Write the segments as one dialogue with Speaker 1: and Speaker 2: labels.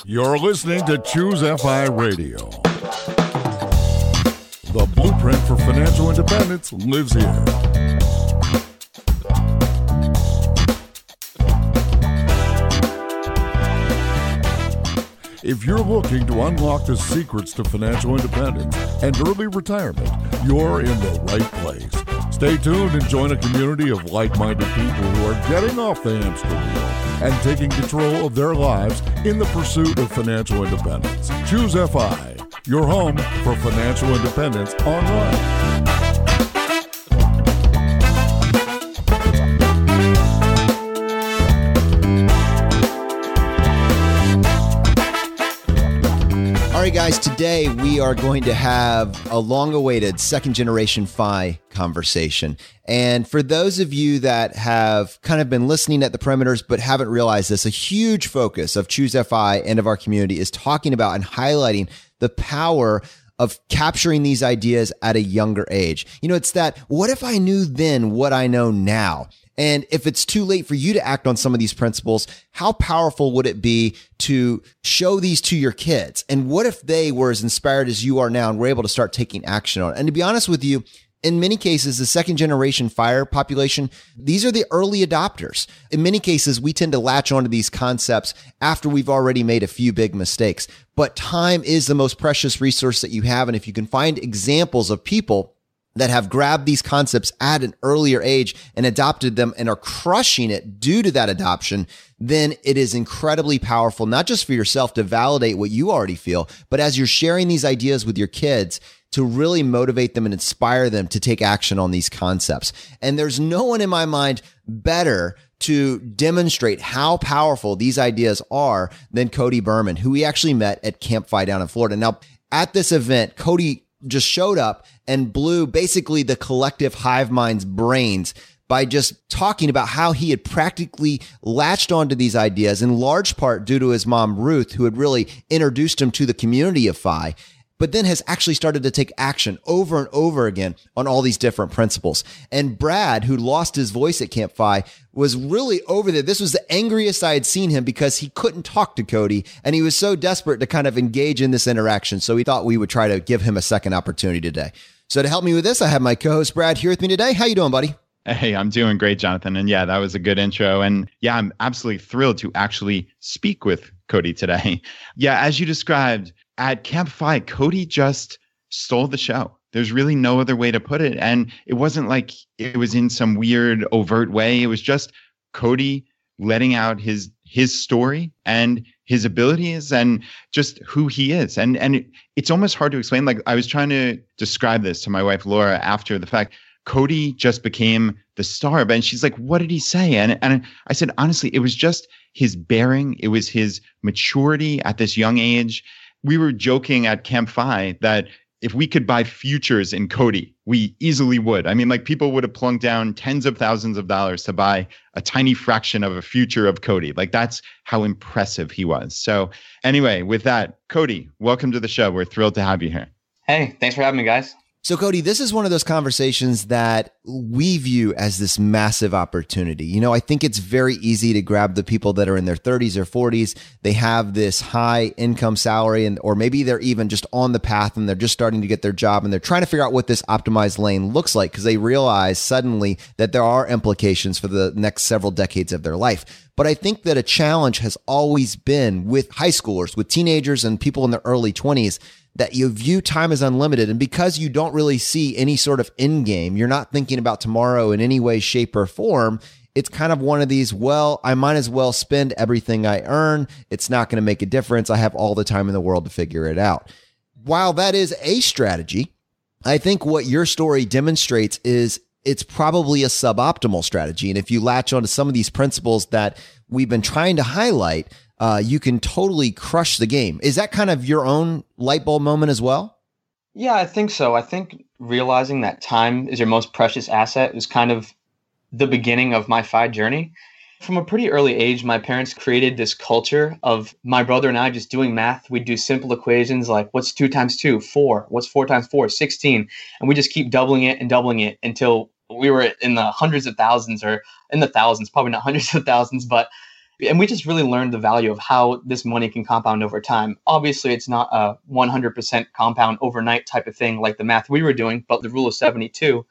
Speaker 1: You're listening to Choose FI Radio. The blueprint for financial independence lives here. If you're looking to unlock the secrets to financial independence and early retirement, you're in the right place. Stay tuned and join a community of like-minded people who are getting off the hamster wheel and taking control of their lives in the pursuit of financial independence. Choose FI, your home for financial independence online.
Speaker 2: All right, guys, today we are going to have a long-awaited second-generation FI conversation. And for those of you that have kind of been listening at the perimeters but haven't realized this, a huge focus of Choose FI and of our community is talking about and highlighting the power of capturing these ideas at a younger age. You know, it's that, what if I knew then what I know now? And if it's too late for you to act on some of these principles, how powerful would it be to show these to your kids? And what if they were as inspired as you are now and were able to start taking action on it? And to be honest with you, in many cases, the second generation FIRE population, these are the early adopters. In many cases, we tend to latch onto these concepts after we've already made a few big mistakes. But time is the most precious resource that you have. And if you can find examples of people that have grabbed these concepts at an earlier age and adopted them and are crushing it due to that adoption, then it is incredibly powerful, not just for yourself to validate what you already feel, but as you're sharing these ideas with your kids, to really motivate them and inspire them to take action on these concepts. And there's no one in my mind better to demonstrate how powerful these ideas are than Cody Berman, who we actually met at Camp FI down in Florida. Now, at this event, Cody just showed up and blew basically the collective hive mind's brains by just talking about how he had practically latched onto these ideas, in large part due to his mom, Ruth, who had really introduced him to the community of FI, but then has actually started to take action over and over again on all these different principles. And Brad, who lost his voice at Camp FI, was really over there. This was the angriest I had seen him because he couldn't talk to Cody, and he was so desperate to kind of engage in this interaction. So we thought we would try to give him a second opportunity today. So to help me with this, I have my co-host Brad here with me today. How you doing, buddy?
Speaker 3: Hey, I'm doing great, Jonathan. And yeah, that was a good intro. And yeah, I'm absolutely thrilled to actually speak with Cody today. Yeah, as you described, at Camp FI, Cody just stole the show. There's really no other way to put it. And it wasn't like it was in some weird, overt way. It was just Cody letting out his story and his abilities and just who he is. And it's almost hard to explain. Like, I was trying to describe this to my wife, Laura, after the fact. Cody just became the star. And she's like, what did he say? And I said, honestly, it was just his bearing. It was his maturity at this young age. We were joking at Camp FI that if we could buy futures in Cody, we easily would. I mean, like, people would have plunked down tens of thousands of dollars to buy a tiny fraction of a future of Cody. Like, that's how impressive he was. So anyway, with that, Cody, welcome to the show. We're thrilled to have you here.
Speaker 4: Hey, thanks for having me, guys.
Speaker 2: So Cody, this is one of those conversations that we view as this massive opportunity. You know, I think it's very easy to grab the people that are in their 30s or 40s. They have this high income salary, or maybe they're even just on the path and they're just starting to get their job and they're trying to figure out what this optimized lane looks like because they realize suddenly that there are implications for the next several decades of their life. But I think that a challenge has always been with high schoolers, with teenagers and people in their early 20s, that you view time as unlimited. And because you don't really see any sort of end game, you're not thinking about tomorrow in any way, shape, or form. It's kind of one of these, well, I might as well spend everything I earn. It's not going to make a difference. I have all the time in the world to figure it out. While that is a strategy, I think what your story demonstrates is it's probably a suboptimal strategy. And if you latch onto some of these principles that we've been trying to highlight, you can totally crush the game. Is that kind of your own light bulb moment as well?
Speaker 4: Yeah, I think so. I think realizing that time is your most precious asset is kind of the beginning of my FI journey. From a pretty early age, my parents created this culture of my brother and I just doing math. We'd do simple equations like, what's 2 times 2? 4. What's 4 times 4? 16. And we just keep doubling it until we were in the hundreds of thousands, or in the thousands, probably not hundreds of thousands, but And we just really learned the value of how this money can compound over time. Obviously, it's not a 100% compound overnight type of thing like the math we were doing, but the rule of 72,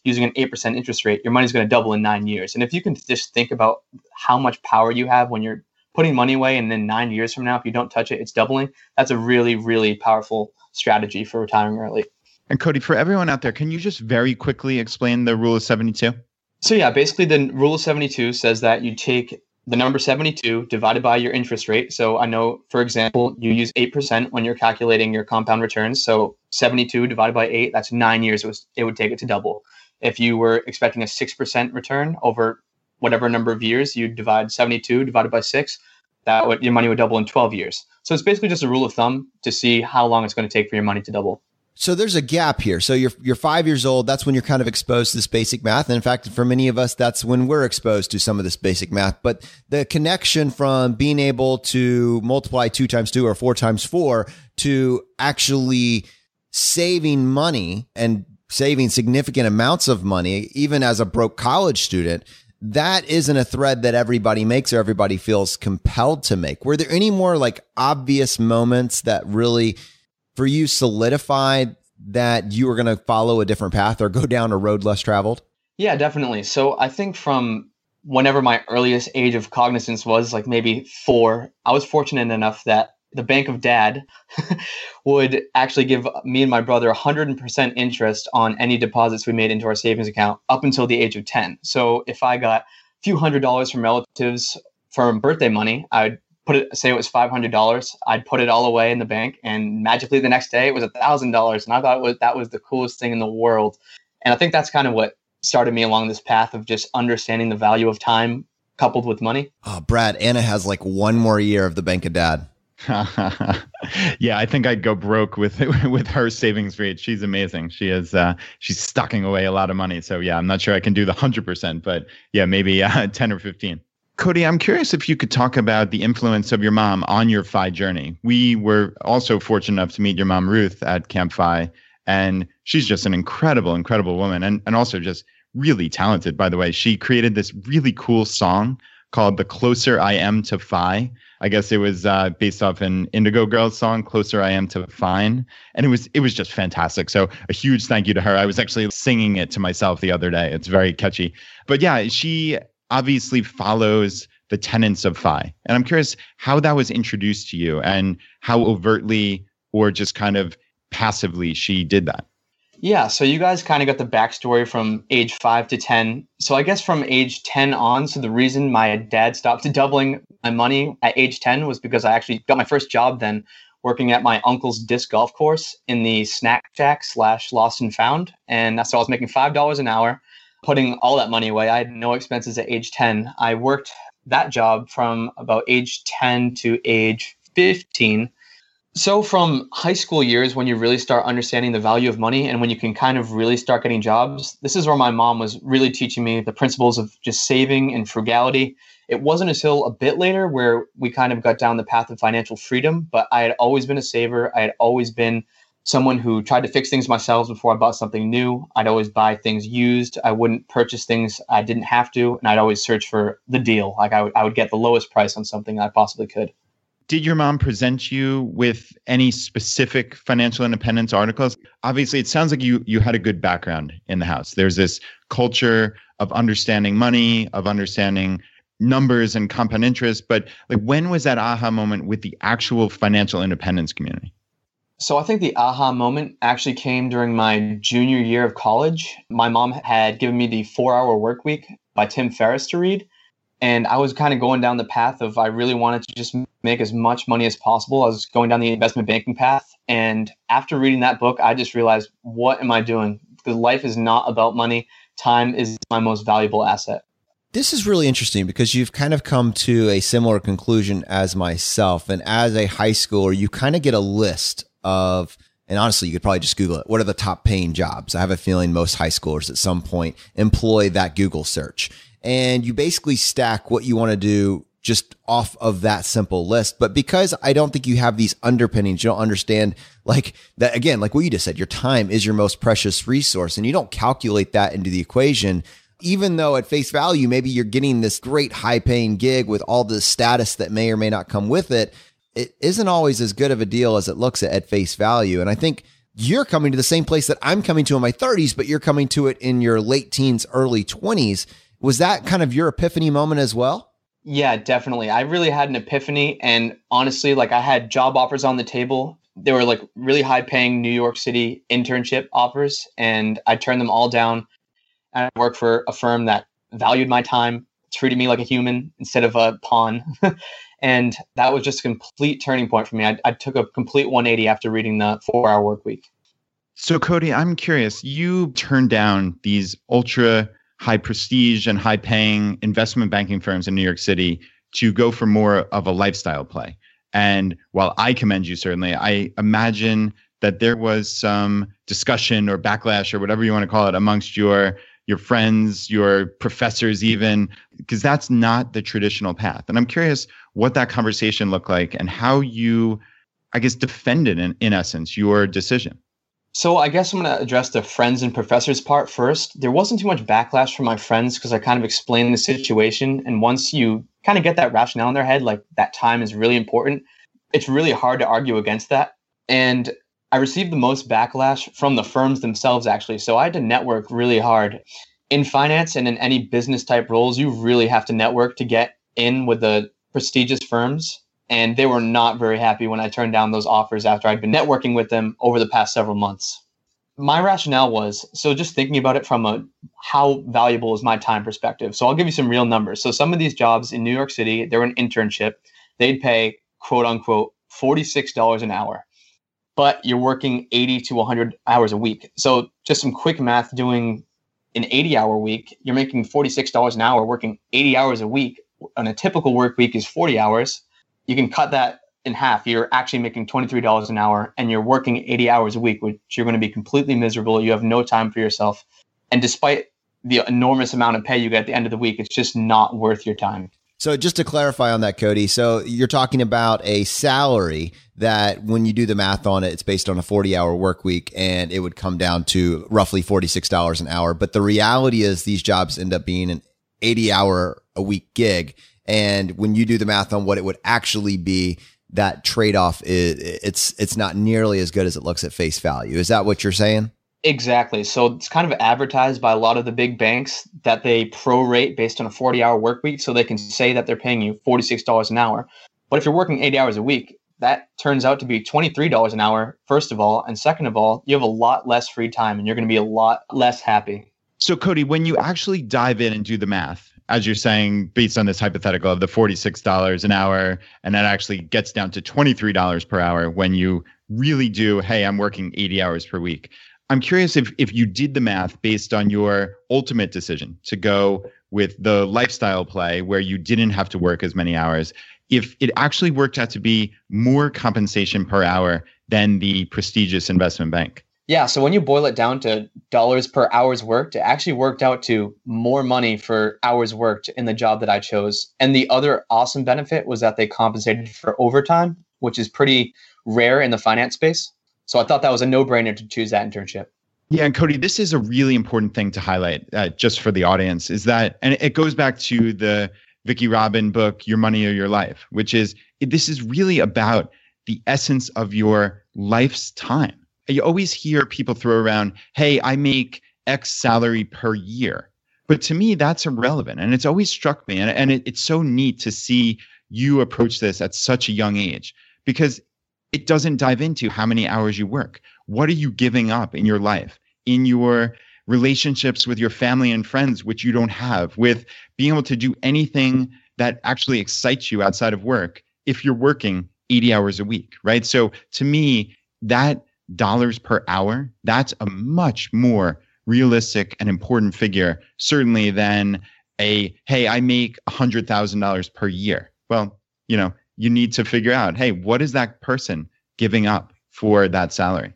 Speaker 4: using an 8% interest rate, your money's going to double in 9 years. And if you can just think about how much power you have when you're putting money away and then 9 years from now, if you don't touch it, it's doubling, that's a really, really powerful strategy for retiring early.
Speaker 3: And Cody, for everyone out there, can you just very quickly explain the rule of 72?
Speaker 4: So yeah, basically the rule of 72 says that you take the number 72 divided by your interest rate. So I know, for example, you use 8% when you're calculating your compound returns. So 72 divided by 8, that's 9 years it would take it to double. If you were expecting a 6% return over whatever number of years, you divide 72 divided by 6, your money would double in 12 years. So it's basically just a rule of thumb to see how long it's going to take for your money to double.
Speaker 2: So there's a gap here. So you're 5 years old. That's when you're kind of exposed to this basic math. And in fact, for many of us, that's when we're exposed to some of this basic math. But the connection from being able to multiply 2 times 2 or 4 times 4 to actually saving money and saving significant amounts of money, even as a broke college student, that isn't a thread that everybody makes or everybody feels compelled to make. Were there any more like obvious moments that really for you solidified that you were going to follow a different path or go down a road less traveled?
Speaker 4: Yeah, definitely. So I think from whenever my earliest age of cognizance was, like maybe 4, I was fortunate enough that the bank of dad would actually give me and my brother 100% interest on any deposits we made into our savings account up until the age of 10. So if I got a few $100s from relatives for birthday money, I'd say it was $500. I'd put it all away in the bank, and magically the next day it was $1,000. And I thought that was the coolest thing in the world. And I think that's kind of what started me along this path of just understanding the value of time coupled with money.
Speaker 2: Oh, Brad, Anna has like one more year of the bank of dad.
Speaker 3: Yeah, I think I'd go broke with her savings rate. She's amazing. She's stocking away a lot of money. So yeah, I'm not sure I can do the 100%, but yeah, maybe 10 or 15. Cody, I'm curious if you could talk about the influence of your mom on your FI journey. We were also fortunate enough to meet your mom, Ruth, at Camp FI, and she's just an incredible, incredible woman, and also just really talented, by the way. She created this really cool song called The Closer I Am to FI. I guess it was based off an Indigo Girls song, Closer I Am to Fine. And it was just fantastic. So a huge thank you to her. I was actually singing it to myself the other day. It's very catchy. But yeah, she obviously follows the tenets of FI. And I'm curious how that was introduced to you and how overtly or just kind of passively she did that.
Speaker 4: Yeah, so you guys kind of got the backstory from age 5 to 10. So I guess from age 10 on, so the reason my dad stopped doubling my money at age 10 was because I actually got my first job then working at my uncle's disc golf course in the snack shack / lost and found. And so I was making $5 an hour, putting all that money away. I had no expenses at age 10. I worked that job from about age 10 to age 15. So from high school years, when you really start understanding the value of money and when you can kind of really start getting jobs, this is where my mom was really teaching me the principles of just saving and frugality. It wasn't until a bit later where we kind of got down the path of financial freedom, but I had always been a saver. I had always been someone who tried to fix things myself before I bought something new. I'd always buy things used. I wouldn't purchase things I didn't have to, and I'd always search for the deal. Like I would get the lowest price on something I possibly could.
Speaker 3: Did your mom present you with any specific financial independence articles? Obviously, it sounds like you had a good background in the house. There's this culture of understanding money, of understanding numbers and compound interest. But like, when was that aha moment with the actual financial independence community?
Speaker 4: So I think the aha moment actually came during my junior year of college. My mom had given me the 4-Hour Workweek by Tim Ferriss to read. And I was kind of going down the path of I really wanted to just make as much money as possible. I was going down the investment banking path. And after reading that book, I just realized, what am I doing? Because life is not about money. Time is my most valuable asset.
Speaker 2: This is really interesting because you've kind of come to a similar conclusion as myself. And as a high schooler, you kind of get a list of, and honestly, you could probably just Google it. What are the top paying jobs? I have a feeling most high schoolers at some point employ that Google search. And you basically stack what you want to do just off of that simple list. But because I don't think you have these underpinnings, you don't understand like that, again, like what you just said, your time is your most precious resource, and you don't calculate that into the equation even though at face value, maybe you're getting this great high paying gig with all the status that may or may not come with it, it isn't always as good of a deal as it looks at face value. And I think you're coming to the same place that I'm coming to in my 30s, but you're coming to it in your late teens, early 20s. Was that kind of your epiphany moment as well?
Speaker 4: Yeah, definitely. I really had an epiphany. And honestly, like I had job offers on the table. They were like really high paying New York City internship offers. And I turned them all down. And I worked for a firm that valued my time, treated me like a human instead of a pawn. And that was just a complete turning point for me. I took a complete 180 after reading the 4-Hour Workweek.
Speaker 3: So Cody, I'm curious, you turned down these ultra high prestige and high paying investment banking firms in New York City to go for more of a lifestyle play. And while I commend you, certainly, I imagine that there was some discussion or backlash or whatever you want to call it amongst your friends, your professors even, because that's not the traditional path. And I'm curious what that conversation looked like and how you, I guess, defended in essence your decision.
Speaker 4: So I guess I'm going to address the friends and professors part first. There wasn't too much backlash from my friends because I kind of explained the situation. And once you kind of get that rationale in their head, like that time is really important, it's really hard to argue against that. And I received the most backlash from the firms themselves, actually. So I had to network really hard. In finance and in any business type roles, you really have to network to get in with the prestigious firms. And they were not very happy when I turned down those offers after I'd been networking with them over the past several months. My rationale was, so just thinking about it from a how valuable is my time perspective. So I'll give you some real numbers. So some of these jobs in New York City, they're an internship. They'd pay, quote unquote, $46 an hour. But you're working 80 to 100 hours a week. So just some quick math, doing an 80-hour week, you're making $46 an hour, working 80 hours a week. On a typical work week is 40 hours. You can cut that in half. You're actually making $23 an hour and you're working 80 hours a week, which you're going to be completely miserable. You have no time for yourself. And despite the enormous amount of pay you get at the end of the week, it's just not worth your time.
Speaker 2: So just to clarify on that, Cody, so you're talking about a salary that when you do the math on it, it's based on a 40-hour work week and it would come down to roughly $46 an hour. But the reality is these jobs end up being an 80-hour a week gig. And when you do the math on what it would actually be, that trade-off it's not nearly as good as it looks at face value. Is that what you're saying?
Speaker 4: Exactly. So it's kind of advertised by a lot of the big banks that they prorate based on a 40-hour work week, so they can say that they're paying you $46 an hour. But if you're working 80 hours a week, that turns out to be $23 an hour, first of all. And second of all, you have a lot less free time and you're going to be a lot less happy.
Speaker 3: So Cody, when you actually dive in and do the math, as you're saying, based on this hypothetical of the $46 an hour, and that actually gets down to $23 per hour when you really do, hey, I'm working 80 hours per week. I'm curious if you did the math based on your ultimate decision to go with the lifestyle play where you didn't have to work as many hours, if it actually worked out to be more compensation per hour than the prestigious investment bank.
Speaker 4: Yeah, so when you boil it down to dollars per hours worked, it actually worked out to more money for hours worked in the job that I chose. And the other awesome benefit was that they compensated for overtime, which is pretty rare in the finance space. So I thought that was a no-brainer to choose that internship.
Speaker 3: Yeah, and Cody, this is a really important thing to highlight just for the audience, is that, and it goes back to the Vicki Robin book, Your Money or Your Life, which is, this is really about the essence of your life's time. You always hear people throw around, hey, I make X salary per year. But to me, that's irrelevant. And it's always struck me. And it's so neat to see you approach this at such a young age, because it doesn't dive into how many hours you work. What are you giving up in your life, in your relationships with your family and friends, which you don't have, with being able to do anything that actually excites you outside of work if you're working 80 hours a week, right? So to me, that dollars per hour, that's a much more realistic and important figure, certainly than a, hey, I make $100,000 per year. Well, you need to figure out, hey, what is that person giving up for that salary?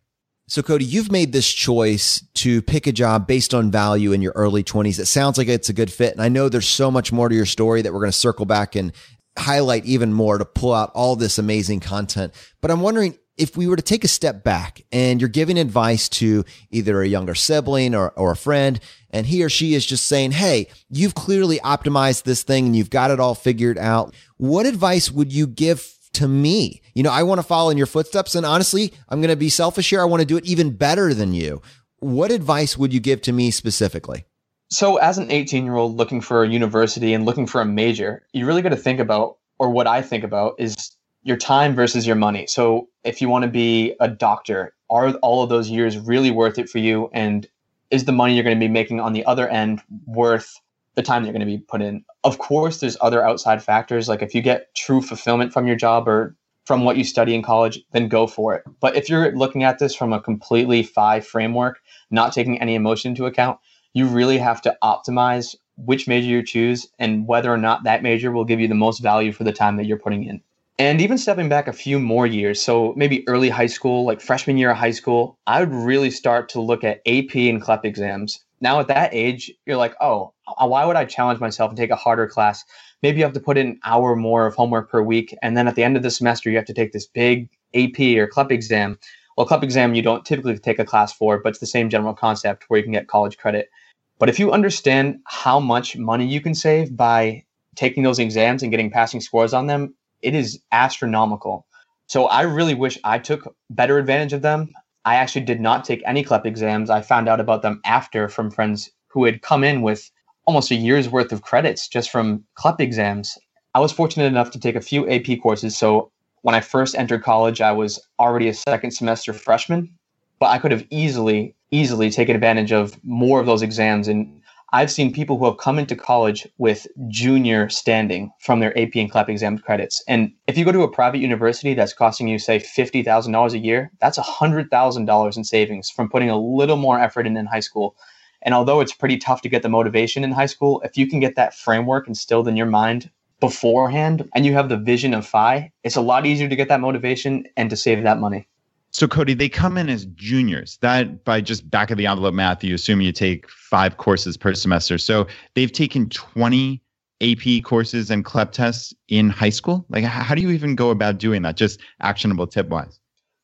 Speaker 2: So Cody, you've made this choice to pick a job based on value in your early 20s. It sounds like it's a good fit. And I know there's so much more to your story that we're going to circle back and highlight even more to pull out all this amazing content. But I'm wondering, if we were to take a step back and you're giving advice to either a younger sibling or a friend, and he or she is just saying, hey, you've clearly optimized this thing and you've got it all figured out, what advice would you give to me? I want to follow in your footsteps. And honestly, I'm going to be selfish here. I want to do it even better than you. What advice would you give to me specifically?
Speaker 4: So as an 18-year-old looking for a university and looking for a major, you really got to think about, or what I think about is your time versus your money. So if you want to be a doctor, are all of those years really worth it for you? And is the money you're going to be making on the other end worth the time that you're going to be put in? Of course, there's other outside factors. Like if you get true fulfillment from your job or from what you study in college, then go for it. But if you're looking at this from a completely FI framework, not taking any emotion into account, you really have to optimize which major you choose and whether or not that major will give you the most value for the time that you're putting in. And even stepping back a few more years, so maybe early high school, like freshman year of high school, I would really start to look at AP and CLEP exams. Now at that age, you're like, oh, why would I challenge myself and take a harder class? Maybe you have to put in an hour more of homework per week. And then at the end of the semester, you have to take this big AP or CLEP exam. Well, CLEP exam, you don't typically take a class for, but it's the same general concept where you can get college credit. But if you understand how much money you can save by taking those exams and getting passing scores on them, it is astronomical. So I really wish I took better advantage of them. I actually did not take any CLEP exams. I found out about them after from friends who had come in with almost a year's worth of credits just from CLEP exams. I was fortunate enough to take a few AP courses. So when I first entered college, I was already a second semester freshman, but I could have easily taken advantage of more of those exams. And I've seen people who have come into college with junior standing from their AP and CLEP exam credits. And if you go to a private university that's costing you, say, $50,000 a year, that's $100,000 in savings from putting a little more effort in high school. And although it's pretty tough to get the motivation in high school, if you can get that framework instilled in your mind beforehand and you have the vision of FI, it's a lot easier to get that motivation and to save that money.
Speaker 3: So Cody, they come in as juniors. That by just back of the envelope math, you assume you take 5 courses per semester. So they've taken 20 AP courses and CLEP tests in high school. Like, how do you even go about doing that? Just actionable tip wise.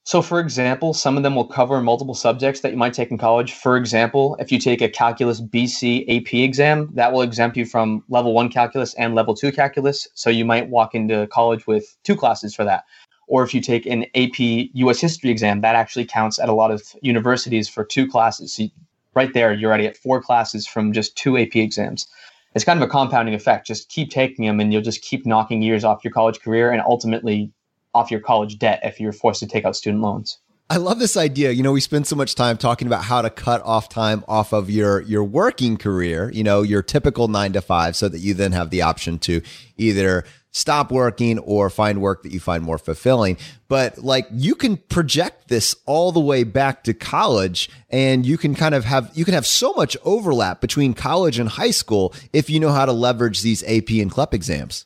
Speaker 4: So for example, some of them will cover multiple subjects that you might take in college. For example, if you take a calculus BC AP exam, that will exempt you from level 1 calculus and level 2 calculus. So you might walk into college with 2 classes for that. Or if you take an AP US history exam, that actually counts at a lot of universities for 2 classes. So right there, you're already at 4 classes from just 2 AP exams. It's kind of a compounding effect. Just keep taking them and you'll just keep knocking years off your college career and ultimately off your college debt if you're forced to take out student loans.
Speaker 2: I love this idea. We spend so much time talking about how to cut off time off of your working career, your typical 9 to 5, so that you then have the option to either stop working or find work that you find more fulfilling. But like, you can project this all the way back to college, and you can have so much overlap between college and high school if you know how to leverage these AP and CLEP exams.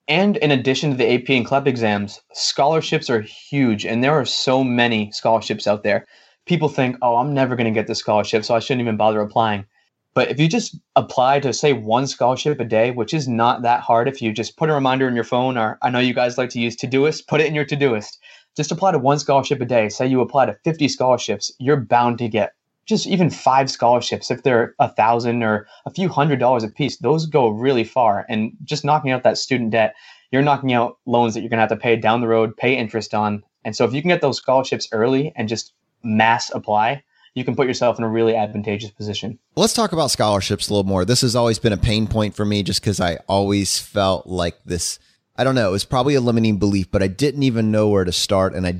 Speaker 4: And in addition to the AP and CLEP exams, scholarships are huge. And there are so many scholarships out there. People think, oh, I'm never going to get this scholarship, so I shouldn't even bother applying. But if you just apply to, say, 1 scholarship a day, which is not that hard, if you just put a reminder in your phone, or I know you guys like to use Todoist, put it in your Todoist. Just apply to 1 scholarship a day. Say you apply to 50 scholarships, you're bound to get just even 5 scholarships. If they're $1,000 or a few $100s a piece, those go really far. And just knocking out that student debt, you're knocking out loans that you're going to have to pay down the road, pay interest on. And so if you can get those scholarships early and just mass apply, you can put yourself in a really advantageous position.
Speaker 2: Let's talk about scholarships a little more. This has always been a pain point for me just because I always felt like this, I don't know, it was probably a limiting belief, but I didn't even know where to start. And I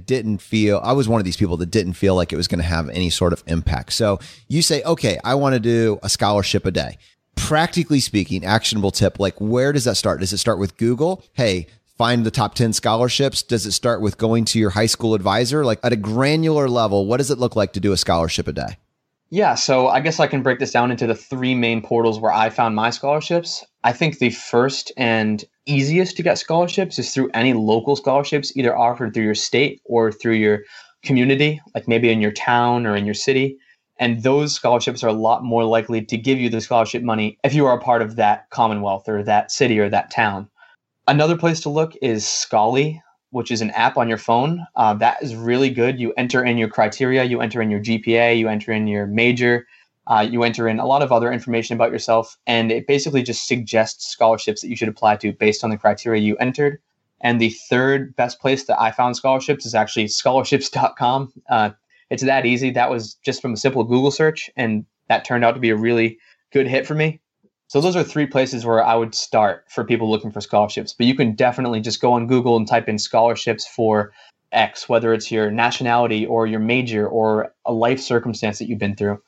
Speaker 2: was one of these people that didn't feel like it was going to have any sort of impact. So you say, okay, I want to do a scholarship a day. Practically speaking, actionable tip, like where does that start? Does it start with Google? Hey, find the top 10 scholarships? Does it start with going to your high school advisor? Like at a granular level, what does it look like to do a scholarship a day?
Speaker 4: Yeah, so I guess I can break this down into the 3 main portals where I found my scholarships. I think the first and easiest to get scholarships is through any local scholarships, either offered through your state or through your community, like maybe in your town or in your city. And those scholarships are a lot more likely to give you the scholarship money if you are a part of that commonwealth or that city or that town. Another place to look is Scholly. which is an app on your phone. That is really good. You enter in your criteria, you enter in your GPA, you enter in your major, you enter in a lot of other information about yourself, and it basically just suggests scholarships that you should apply to based on the criteria you entered. And the third best place that I found scholarships is actually scholarships.com. It's that easy. That was just from a simple Google search, and that turned out to be a really good hit for me. So those are three places where I would start for people looking for scholarships. But you can definitely just go on Google and type in scholarships for X, whether it's your nationality or your major or a life circumstance that you've been through.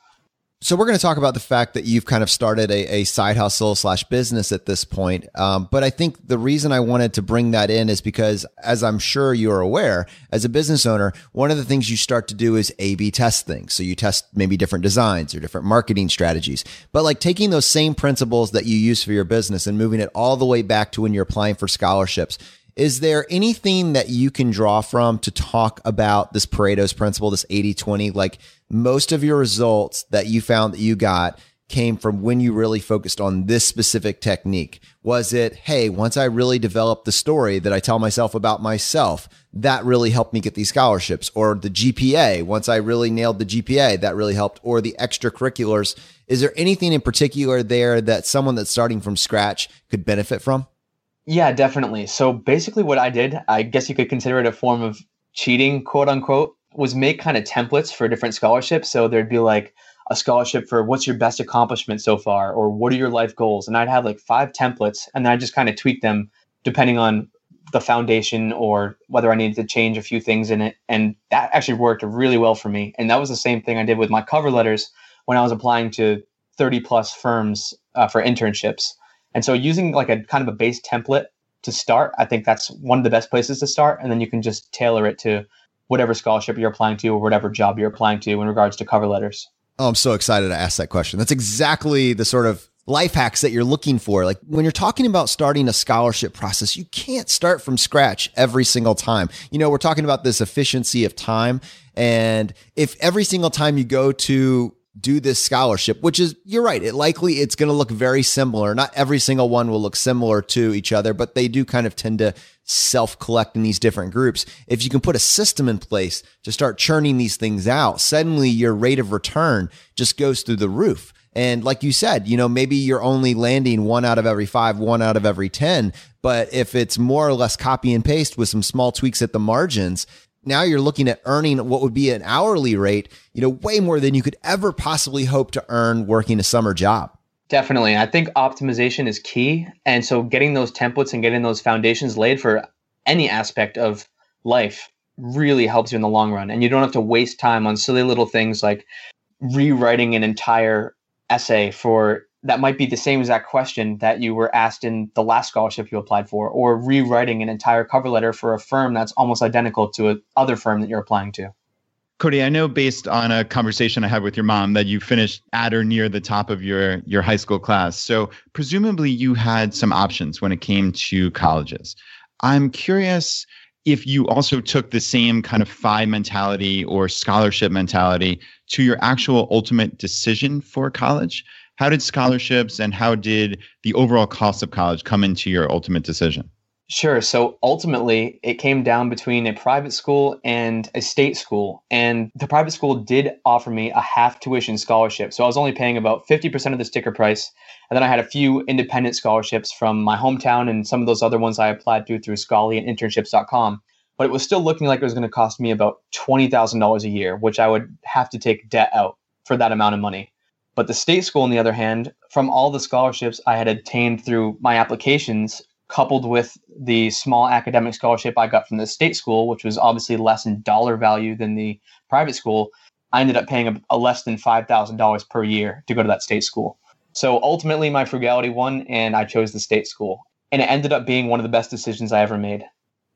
Speaker 2: So we're going to talk about the fact that you've kind of started a side hustle / business at this point. But I think the reason I wanted to bring that in is because, as I'm sure you're aware, as a business owner, one of the things you start to do is A/B test things. So you test maybe different designs or different marketing strategies, but like taking those same principles that you use for your business and moving it all the way back to when you're applying for scholarships. Is there anything that you can draw from to talk about this Pareto's principle, this 80-20? Like most of your results that you found that you got came from when you really focused on this specific technique. Was it, hey, once I really developed the story that I tell myself about myself, that really helped me get these scholarships? Or the GPA, once I really nailed the GPA, that really helped? Or the extracurriculars? Is there anything in particular there that someone that's starting from scratch could benefit from?
Speaker 4: Yeah, definitely. So basically what I did, I guess you could consider it a form of cheating, quote unquote, was make kind of templates for different scholarships. So there'd be like a scholarship for what's your best accomplishment so far, or what are your life goals? And I'd have like 5 templates, and then I just kind of tweak them depending on the foundation or whether I needed to change a few things in it. And that actually worked really well for me. And that was the same thing I did with my cover letters when I was applying to 30 plus firms for internships. And so using like a kind of a base template to start, I think that's one of the best places to start. And then you can just tailor it to whatever scholarship you're applying to or whatever job you're applying to in regards to cover letters.
Speaker 2: Oh, I'm so excited to ask that question. That's exactly the sort of life hacks that you're looking for. Like when you're talking about starting a scholarship process, you can't start from scratch every single time. You know, we're talking about this efficiency of time. And if every single time you go to do this scholarship, which is, you're right, it's going to look very similar. Not every single one will look similar to each other, but they do kind of tend to self-collect in these different groups. If you can put a system in place to start churning these things out, suddenly your rate of return just goes through the roof. And like you said, you know, maybe you're only landing 1 out of every 5, 1 out of every 10, but if it's more or less copy and paste with some small tweaks at the margins, now you're looking at earning what would be an hourly rate, you know, way more than you could ever possibly hope to earn working a summer job.
Speaker 4: Definitely. I think optimization is key. And so getting those templates and getting those foundations laid for any aspect of life really helps you in the long run. And you don't have to waste time on silly little things like rewriting an entire essay for that might be the same exact question that you were asked in the last scholarship you applied for, or rewriting an entire cover letter for a firm that's almost identical to a other firm that you're applying to.
Speaker 3: Cody, I know based on a conversation I had with your mom that you finished at or near the top of your high school class. So presumably you had some options when it came to colleges. I'm curious if you also took the same kind of FI mentality or scholarship mentality to your actual ultimate decision for college. How did scholarships and how did the overall cost of college come into your ultimate decision?
Speaker 4: Sure. So ultimately, it came down between a private school and a state school. And the private school did offer me a half tuition scholarship. So I was only paying about 50% of the sticker price. And then I had a few independent scholarships from my hometown and some of those other ones I applied through Scholarly and internships.com. But it was still looking like it was going to cost me about $20,000 a year, which I would have to take debt out for that amount of money. But the state school, on the other hand, from all the scholarships I had obtained through my applications, coupled with the small academic scholarship I got from the state school, which was obviously less in dollar value than the private school, I ended up paying a less than $5,000 per year to go to that state school. So ultimately, my frugality won, and I chose the state school. And it ended up being one of the best decisions I ever made.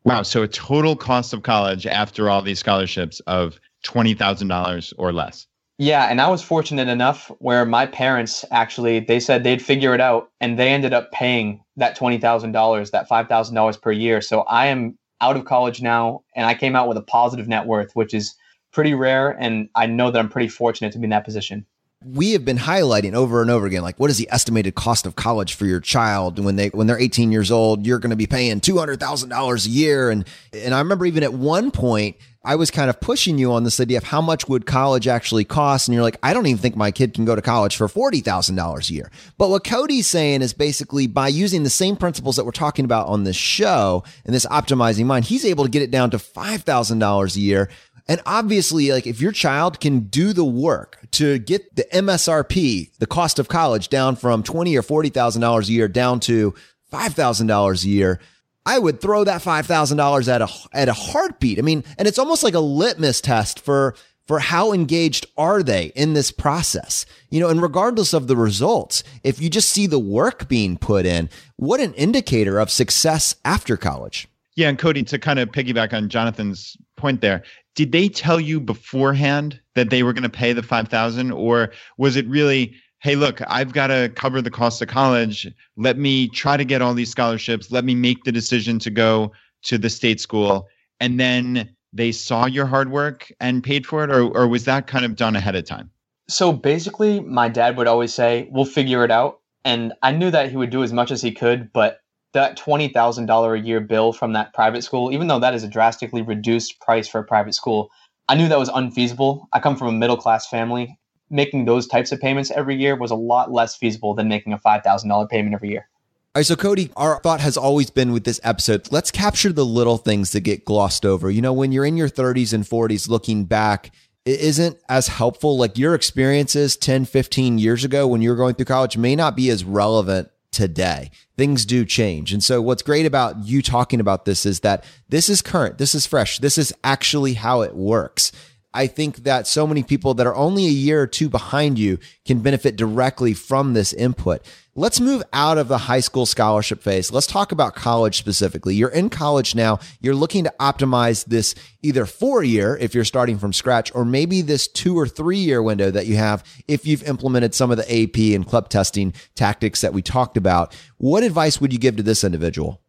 Speaker 3: Wow. So a total cost of college after all these scholarships of $20,000 or less.
Speaker 4: Yeah, and I was fortunate enough where my parents actually, they said they'd figure it out, and they ended up paying that $20,000, that $5,000 per year. So I am out of college now, and I came out with a positive net worth, which is pretty rare, and I know that I'm pretty fortunate to be in that position.
Speaker 2: we have been highlighting over and over again, like, what is the estimated cost of college for your child when they're 18 years old? You're going to be paying $200,000 a year. And I remember even at one point, I was kind of pushing you on this idea of how much would college actually cost. And you're like, I don't even think my kid can go to college for $40,000 a year. But what Cody's saying is basically by using the same principles that we're talking about on this show and this optimizing mind, he's able to get it down to $5,000 a year. And obviously, like, if your child can do the work to get the MSRP, the cost of college, down from $20,000 or $40,000 a year down to $5,000 a year, I would throw that $5,000 at a heartbeat. I mean, and it's almost like a litmus test for how engaged are they in this process, and regardless of the results, if you just see the work being put in, what an indicator of success after college.
Speaker 3: Yeah. And Cody, to kind of piggyback on Jonathan's point there, did they tell you beforehand that they were going to pay the $5,000, or was it really, hey, look, I've got to cover the cost of college. Let me try to get all these scholarships. Let me make the decision to go to the state school. And then they saw your hard work and paid for it, or was that kind of done ahead of time?
Speaker 4: So basically, my dad would always say, we'll figure it out. And I knew that he would do as much as he could, but that $20,000 a year bill from that private school, even though that is a drastically reduced price for a private school, I knew that was unfeasible. I come from a middle-class family. Making those types of payments every year was a lot less feasible than making a $5,000 payment every year.
Speaker 2: All right, so Cody, our thought has always been with this episode, let's capture the little things that get glossed over. When you're in your 30s and 40s looking back, it isn't as helpful. Like, your experiences 10, 15 years ago when you were going through college may not be as relevant today. Things do change. And so what's great about you talking about this is that this is current, this is fresh, this is actually how it works. I think that so many people that are only a year or two behind you can benefit directly from this input. Let's move out of the high school scholarship phase. Let's talk about college specifically. You're in college now. You're looking to optimize this either 4-year if you're starting from scratch, or maybe this 2 or 3 year window that you have if you've implemented some of the AP and club testing tactics that we talked about. What advice would you give to this individual?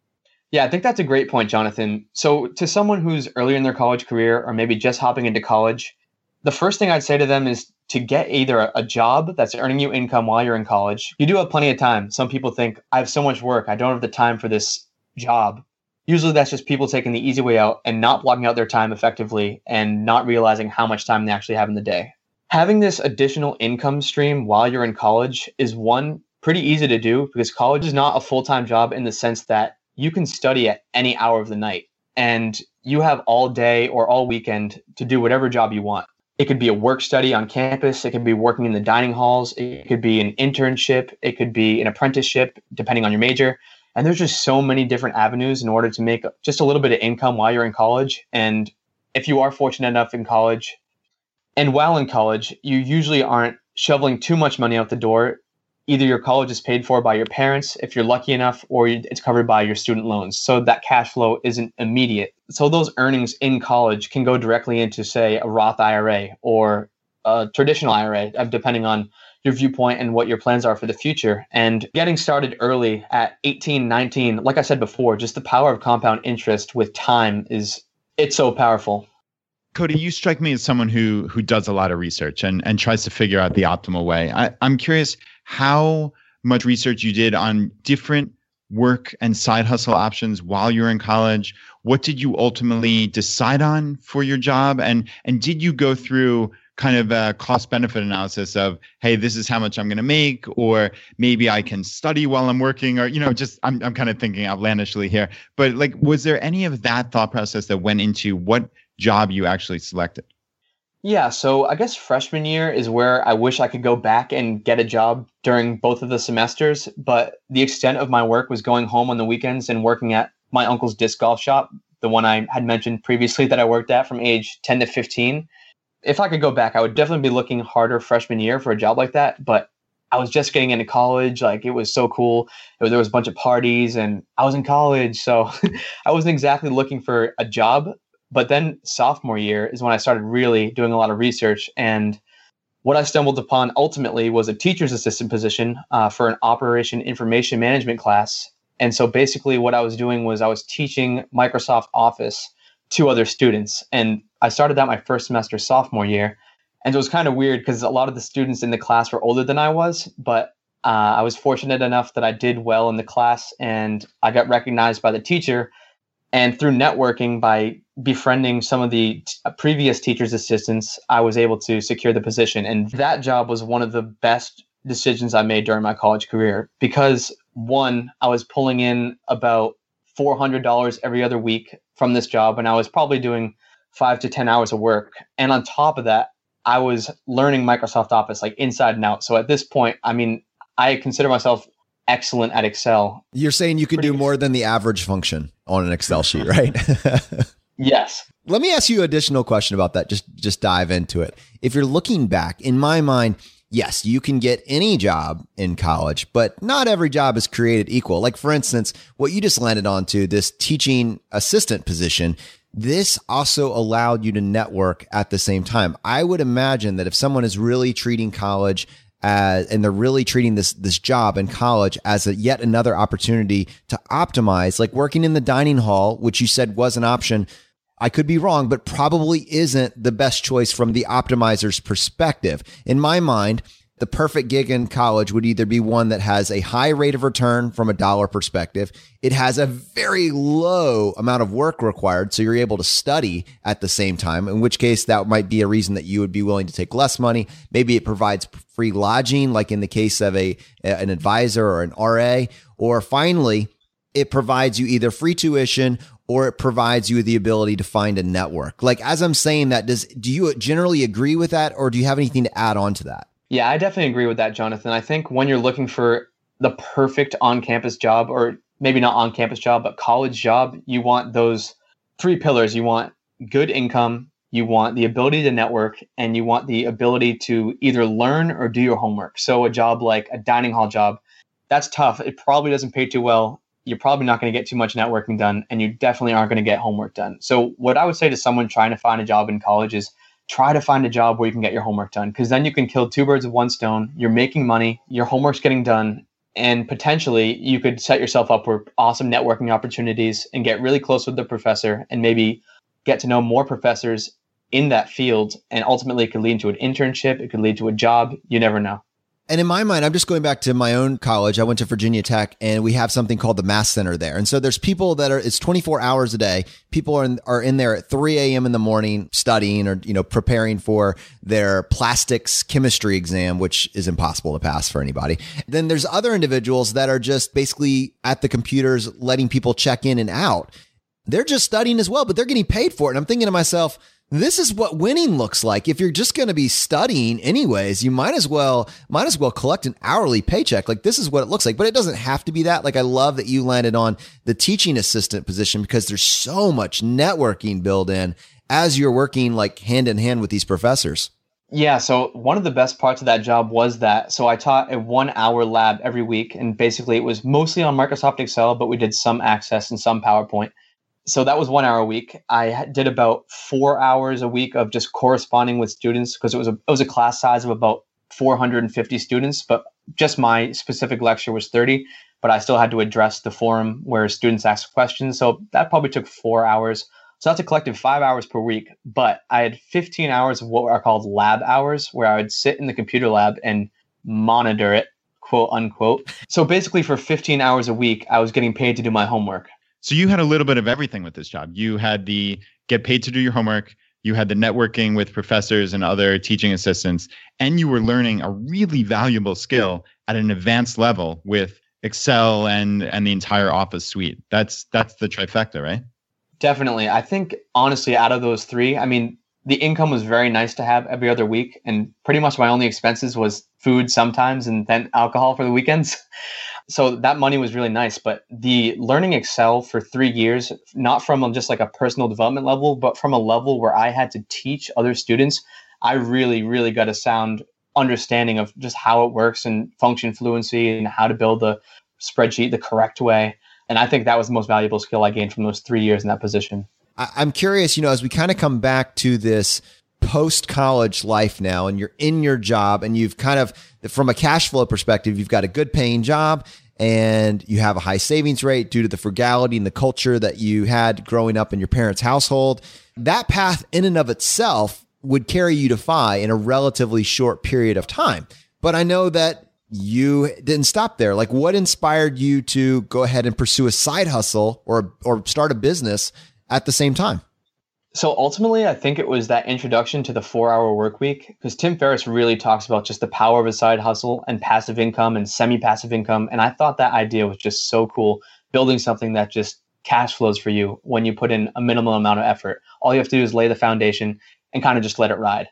Speaker 4: Yeah, I think that's a great point, Jonathan. So to someone who's early in their college career or maybe just hopping into college, the first thing I'd say to them is to get either a job that's earning you income while you're in college. You do have plenty of time. Some people think, I have so much work, I don't have the time for this job. Usually that's just people taking the easy way out and not blocking out their time effectively and not realizing how much time they actually have in the day. Having this additional income stream while you're in college is pretty easy to do, because college is not a full-time job in the sense that you can study at any hour of the night and you have all day or all weekend to do whatever job you want. It could be a work study on campus. It could be working in the dining halls. It could be an internship. It could be an apprenticeship, depending on your major. And there's just so many different avenues in order to make just a little bit of income while you're in college. And if you are fortunate enough in college, and while in college, you usually aren't shoveling too much money out the door. Either your college is paid for by your parents, if you're lucky enough, or it's covered by your student loans. So that cash flow isn't immediate. So those earnings in college can go directly into, say, a Roth IRA or a traditional IRA, depending on your viewpoint and what your plans are for the future. And getting started early at 18, 19, like I said before, just the power of compound interest with time it's so powerful.
Speaker 3: Cody, you strike me as someone who does a lot of research and tries to figure out the optimal way. I'm curious how much research you did on different work and side hustle options while you were in college. What did you ultimately decide on for your job? And did you go through kind of a cost benefit analysis of, hey, this is how much I'm going to make, or maybe I can study while I'm working, or, just I'm kind of thinking outlandishly here. But like, was there any of that thought process that went into what job you actually selected?
Speaker 4: Yeah, so I guess freshman year is where I wish I could go back and get a job during both of the semesters, but the extent of my work was going home on the weekends and working at my uncle's disc golf shop, the one I had mentioned previously that I worked at from age 10 to 15. If I could go back, I would definitely be looking harder freshman year for a job like that, but I was just getting into college. Like, it was so cool. There was a bunch of parties and I was in college, so I wasn't exactly looking for a job. But then sophomore year is when I started really doing a lot of research. And what I stumbled upon ultimately was a teacher's assistant position for an operation information management class. And so basically what I was doing was I was teaching Microsoft Office to other students. And I started that my first semester sophomore year. And it was kind of weird because a lot of the students in the class were older than I was, but I was fortunate enough that I did well in the class and I got recognized by the teacher. And through networking, by befriending some of the previous teacher's assistants, I was able to secure the position. And that job was one of the best decisions I made during my college career because, one, I was pulling in about $400 every other week from this job, and I was probably doing 5 to 10 hours of work. And on top of that, I was learning Microsoft Office like inside and out. So at this point, I mean, I consider myself excellent at Excel.
Speaker 2: You're saying you can do more than the average function on an Excel sheet, right?
Speaker 4: Yes.
Speaker 2: Let me ask you an additional question about that. Just dive into it. If you're looking back, in my mind, yes, you can get any job in college, but not every job is created equal. Like, for instance, what you just landed onto, this teaching assistant position, this also allowed you to network at the same time. I would imagine that if someone is really treating college and they're really treating this job in college as yet another opportunity to optimize, like working in the dining hall, which you said was an option, I could be wrong, but probably isn't the best choice from the optimizer's perspective. In my mind, the perfect gig in college would either be one that has a high rate of return from a dollar perspective. It has a very low amount of work required, so you're able to study at the same time, in which case that might be a reason that you would be willing to take less money. Maybe it provides free lodging, like in the case of an advisor or an RA. Or finally, it provides you either free tuition or it provides you the ability to find a network. Like, as I'm saying that, do you generally agree with that, or do you have anything to add on to that?
Speaker 4: Yeah, I definitely agree with that, Jonathan. I think when you're looking for the perfect on-campus job, or maybe not on-campus job, but college job, you want those 3 pillars. You want good income, you want the ability to network, and you want the ability to either learn or do your homework. So a job like a dining hall job, that's tough. It probably doesn't pay too well. You're probably not going to get too much networking done, and you definitely aren't going to get homework done. So what I would say to someone trying to find a job in college is try to find a job where you can get your homework done, because then you can kill 2 birds with 1 stone. You're making money, your homework's getting done, and potentially you could set yourself up for awesome networking opportunities and get really close with the professor and maybe get to know more professors in that field. And ultimately it could lead to an internship. It could lead to a job. You never know.
Speaker 2: And in my mind, I'm just going back to my own college. I went to Virginia Tech, and we have something called the Mass Center there. And so there's people that it's 24 hours a day. People are in there at 3 a.m. in the morning studying or, preparing for their plastics chemistry exam, which is impossible to pass for anybody. Then there's other individuals that are just basically at the computers, letting people check in and out. They're just studying as well, but they're getting paid for it. And I'm thinking to myself, this is what winning looks like. If you're just going to be studying anyways, you might as well collect an hourly paycheck. Like, this is what it looks like, but it doesn't have to be that. Like, I love that you landed on the teaching assistant position because there's so much networking built in as you're working like hand in hand with these professors.
Speaker 4: Yeah. So one of the best parts of that job was that, so I taught a 1-hour lab every week, and basically it was mostly on Microsoft Excel, but we did some Access and some PowerPoint. So that was 1 hour a week. I did about 4 hours a week of just corresponding with students, because it was a class size of about 450 students, but just my specific lecture was 30, but I still had to address the forum where students asked questions. So that probably took 4 hours. So that's a collective 5 hours per week. But I had 15 hours of what are called lab hours, where I would sit in the computer lab and monitor it, quote unquote. So basically for 15 hours a week, I was getting paid to do my homework.
Speaker 3: So you had a little bit of everything with this job. You had the get paid to do your homework, you had the networking with professors and other teaching assistants, and you were learning a really valuable skill at an advanced level with Excel and the entire Office suite. That's the trifecta, right?
Speaker 4: Definitely. I think, honestly, out of those 3, I mean, the income was very nice to have every other week, and pretty much my only expenses was food sometimes and then alcohol for the weekends. So that money was really nice. But the learning Excel for 3 years, not from just like a personal development level, but from a level where I had to teach other students, I really, really got a sound understanding of just how it works and function fluency and how to build a spreadsheet the correct way. And I think that was the most valuable skill I gained from those 3 years in that position.
Speaker 2: I'm curious, as we kind of come back to this post-college life now, and you're in your job, and you've kind of, from a cash flow perspective, you've got a good paying job, and you have a high savings rate due to the frugality and the culture that you had growing up in your parents' household. That path in and of itself would carry you to FI in a relatively short period of time. But I know that you didn't stop there. Like, what inspired you to go ahead and pursue a side hustle or start a business at the same time?
Speaker 4: So ultimately, I think it was that introduction to the 4-hour work week, because Tim Ferriss really talks about just the power of a side hustle and passive income and semi-passive income. And I thought that idea was just so cool, building something that just cash flows for you when you put in a minimal amount of effort. All you have to do is lay the foundation and kind of just let it ride.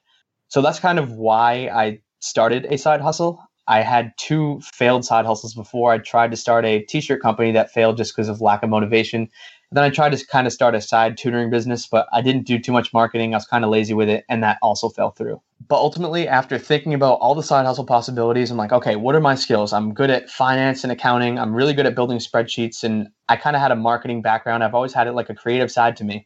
Speaker 4: So that's kind of why I started a side hustle. I had 2 failed side hustles before. I tried to start a t-shirt company that failed just because of lack of motivation. Then I tried to kind of start a side tutoring business, but I didn't do too much marketing. I was kind of lazy with it, and that also fell through. But ultimately, after thinking about all the side hustle possibilities, I'm like, okay, what are my skills? I'm good at finance and accounting. I'm really good at building spreadsheets, and I kind of had a marketing background. I've always had it like a creative side to me.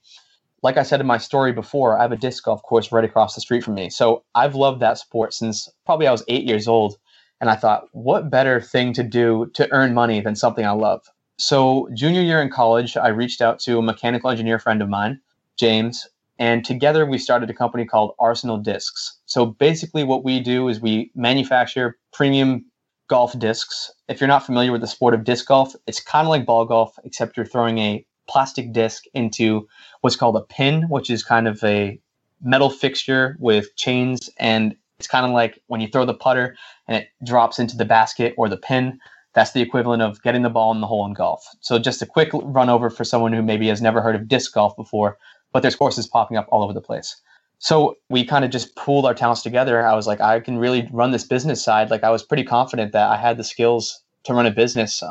Speaker 4: Like I said in my story before, I have a disc golf course right across the street from me. So I've loved that sport since probably I was 8 years old. And I thought, what better thing to do to earn money than something I love? So junior year in college, I reached out to a mechanical engineer friend of mine, James, and together we started a company called Arsenal Discs. So basically what we do is we manufacture premium golf discs. If you're not familiar with the sport of disc golf, it's kind of like ball golf, except you're throwing a plastic disc into what's called a pin, which is kind of a metal fixture with chains, and it's kind of like when you throw the putter and it drops into the basket or the pin. That's the equivalent of getting the ball in the hole in golf. So just a quick run over for someone who maybe has never heard of disc golf before, but there's courses popping up all over the place. So we kind of just pooled our talents together. I was like, I can really run this business side. Like, I was pretty confident that I had the skills to run a business.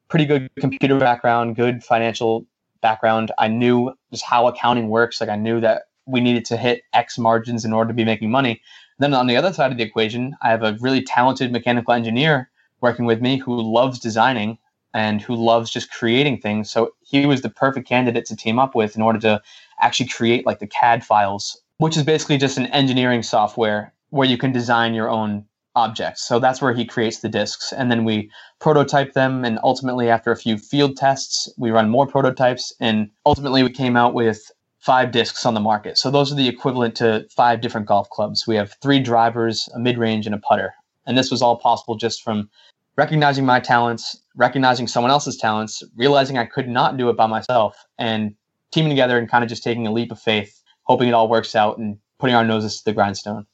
Speaker 4: Pretty good computer background, good financial background. I knew just how accounting works. Like, I knew that we needed to hit X margins in order to be making money. Then on the other side of the equation, I have a really talented mechanical engineer working with me who loves designing and who loves just creating things. So he was the perfect candidate to team up with in order to actually create like the CAD files, which is basically just an engineering software where you can design your own objects. So that's where he creates the discs. And then we prototype them. And ultimately, after a few field tests, we run more prototypes. And ultimately, we came out with 5 discs on the market. So those are the equivalent to 5 different golf clubs. We have 3 drivers, a mid-range, and a putter. And this was all possible just from recognizing my talents, recognizing someone else's talents, realizing I could not do it by myself, and teaming together and kind of just taking a leap of faith, hoping it all works out and putting our noses to the grindstone.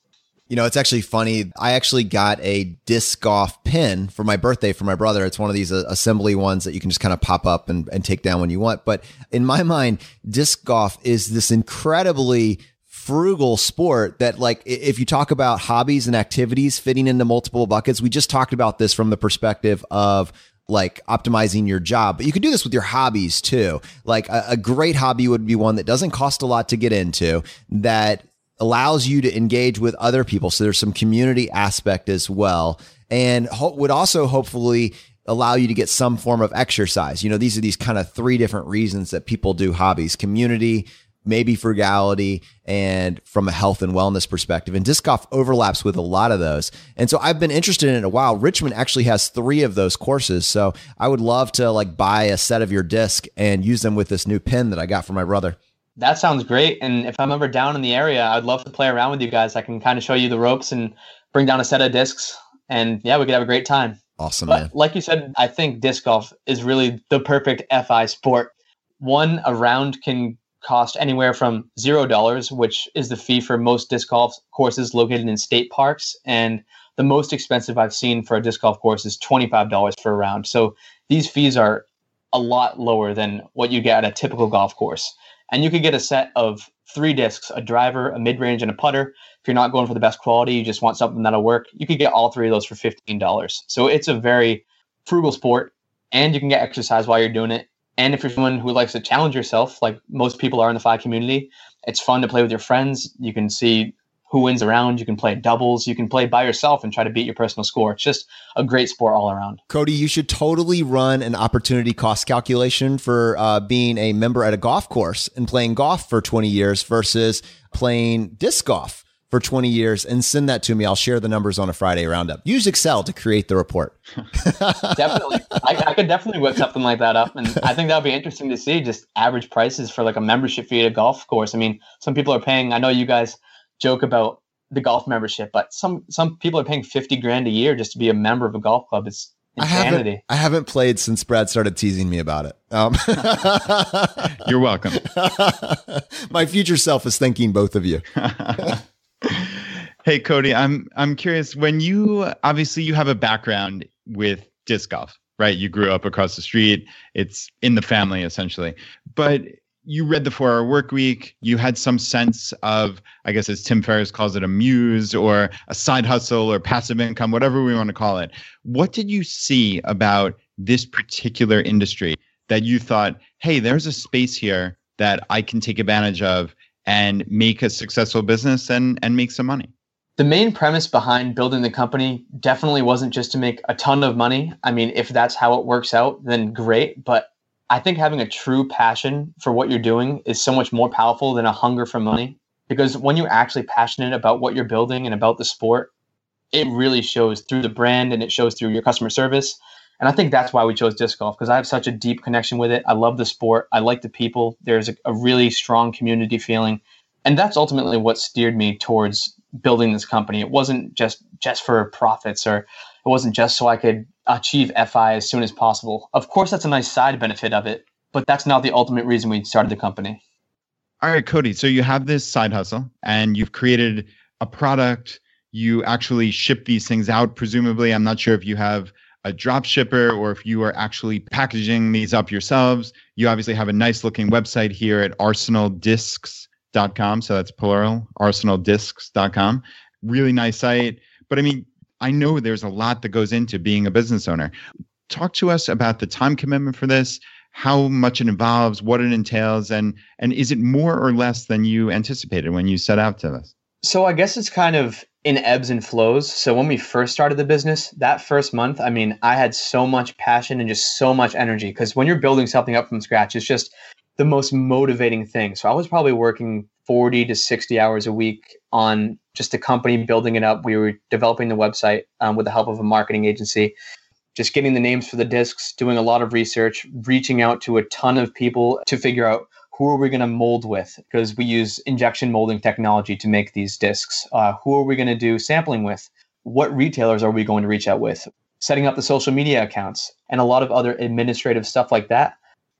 Speaker 2: You know, it's actually funny. I actually got a disc golf pin for my birthday for my brother. It's one of these assembly ones that you can just kind of pop up and take down when you want. But in my mind, disc golf is this incredibly frugal sport that, like, if you talk about hobbies and activities fitting into multiple buckets, we just talked about this from the perspective of like optimizing your job, but you could do this with your hobbies too. Like a great hobby would be one that doesn't cost a lot to get into, that allows you to engage with other people. So there's some community aspect as well, and would also hopefully allow you to get some form of exercise. You know, these are these kind of 3 different reasons that people do hobbies: community, maybe frugality, and from a health and wellness perspective. And disc golf overlaps with a lot of those. And so I've been interested in it a while. Richmond actually has 3 of those courses. So I would love to like buy a set of your disc and use them with this new pin that I got for my brother.
Speaker 4: That sounds great. And if I'm ever down in the area, I'd love to play around with you guys. I can kind of show you the ropes and bring down a set of discs. And yeah, we could have a great time.
Speaker 2: Awesome,
Speaker 4: But
Speaker 2: man.
Speaker 4: like you said, I think disc golf is really the perfect FI sport. One, a round can cost anywhere from $0, which is the fee for most disc golf courses located in state parks. And the most expensive I've seen for a disc golf course is $25 for a round. So these fees are a lot lower than what you get at a typical golf course. And you could get a set of 3 discs, a driver, a mid-range, and a putter. If you're not going for the best quality, you just want something that'll work, you could get all 3 of those for $15. So it's a very frugal sport, and you can get exercise while you're doing it. And if you're someone who likes to challenge yourself, like most people are in the FI community, it's fun to play with your friends. You can see who wins a round. You can play doubles. You can play by yourself and try to beat your personal score. It's just a great sport all around.
Speaker 2: Cody, you should totally run an opportunity cost calculation for being a member at a golf course and playing golf for 20 years versus playing disc golf for 20 years, and send that to me. I'll share the numbers on a Friday roundup. Use Excel to create the report.
Speaker 4: Definitely. I could definitely whip something like that up. And I think that would be interesting to see, just average prices for like a membership fee at a golf course. I mean, some people are paying, I know you guys joke about the golf membership, but some people are paying 50 grand a year just to be a member of a golf club. It's insanity.
Speaker 2: I haven't played since Brad started teasing me about it.
Speaker 3: You're welcome.
Speaker 2: My future self is thanking both of you.
Speaker 3: Hey, Cody, I'm curious, when you have a background with disc golf, right? You grew up across the street. It's in the family, essentially. But you read the 4-Hour Work Week. You had some sense of, I guess, as Tim Ferriss calls it, a muse or a side hustle or passive income, whatever we want to call it. What did you see about this particular industry that you thought, hey, there's a space here that I can take advantage of and make a successful business and make some money?
Speaker 4: The main premise behind building the company definitely wasn't just to make a ton of money. I mean, if that's how it works out, then great. But I think having a true passion for what you're doing is so much more powerful than a hunger for money. Because when you're actually passionate about what you're building and about the sport, it really shows through the brand and it shows through your customer service. And I think that's why we chose disc golf, because I have such a deep connection with it. I love the sport. I like the people. There's a really strong community feeling. And that's ultimately what steered me towards building this company. It wasn't just for profits, or it wasn't just so I could achieve FI as soon as possible. Of course, that's a nice side benefit of it, but that's not the ultimate reason we started the company.
Speaker 3: All right, Cody. So you have this side hustle and you've created a product. You actually ship these things out, presumably. I'm not sure if you have a drop shipper or if you are actually packaging these up yourselves. You obviously have a nice looking website here at arsenaldiscs.com. So that's plural, arsenaldiscs.com. Really nice site. But I mean, I know there's a lot that goes into being a business owner. Talk to us about the time commitment for this, how much it involves, what it entails, and is it more or less than you anticipated when you set out to this?
Speaker 4: So I guess it's kind of in ebbs and flows. So when we first started the business, that first month, I mean, I had so much passion and just so much energy, because when you're building something up from scratch, it's just the most motivating thing. So I was probably working 40 to 60 hours a week on just the company, building it up. We were developing the website with the help of a marketing agency, just getting the names for the discs, doing a lot of research, reaching out to a ton of people to figure out who are we going to mold with, because we use injection molding technology to make these discs. Who are we going to do sampling with? What retailers are we going to reach out with? Setting up the social media accounts and a lot of other administrative stuff like that.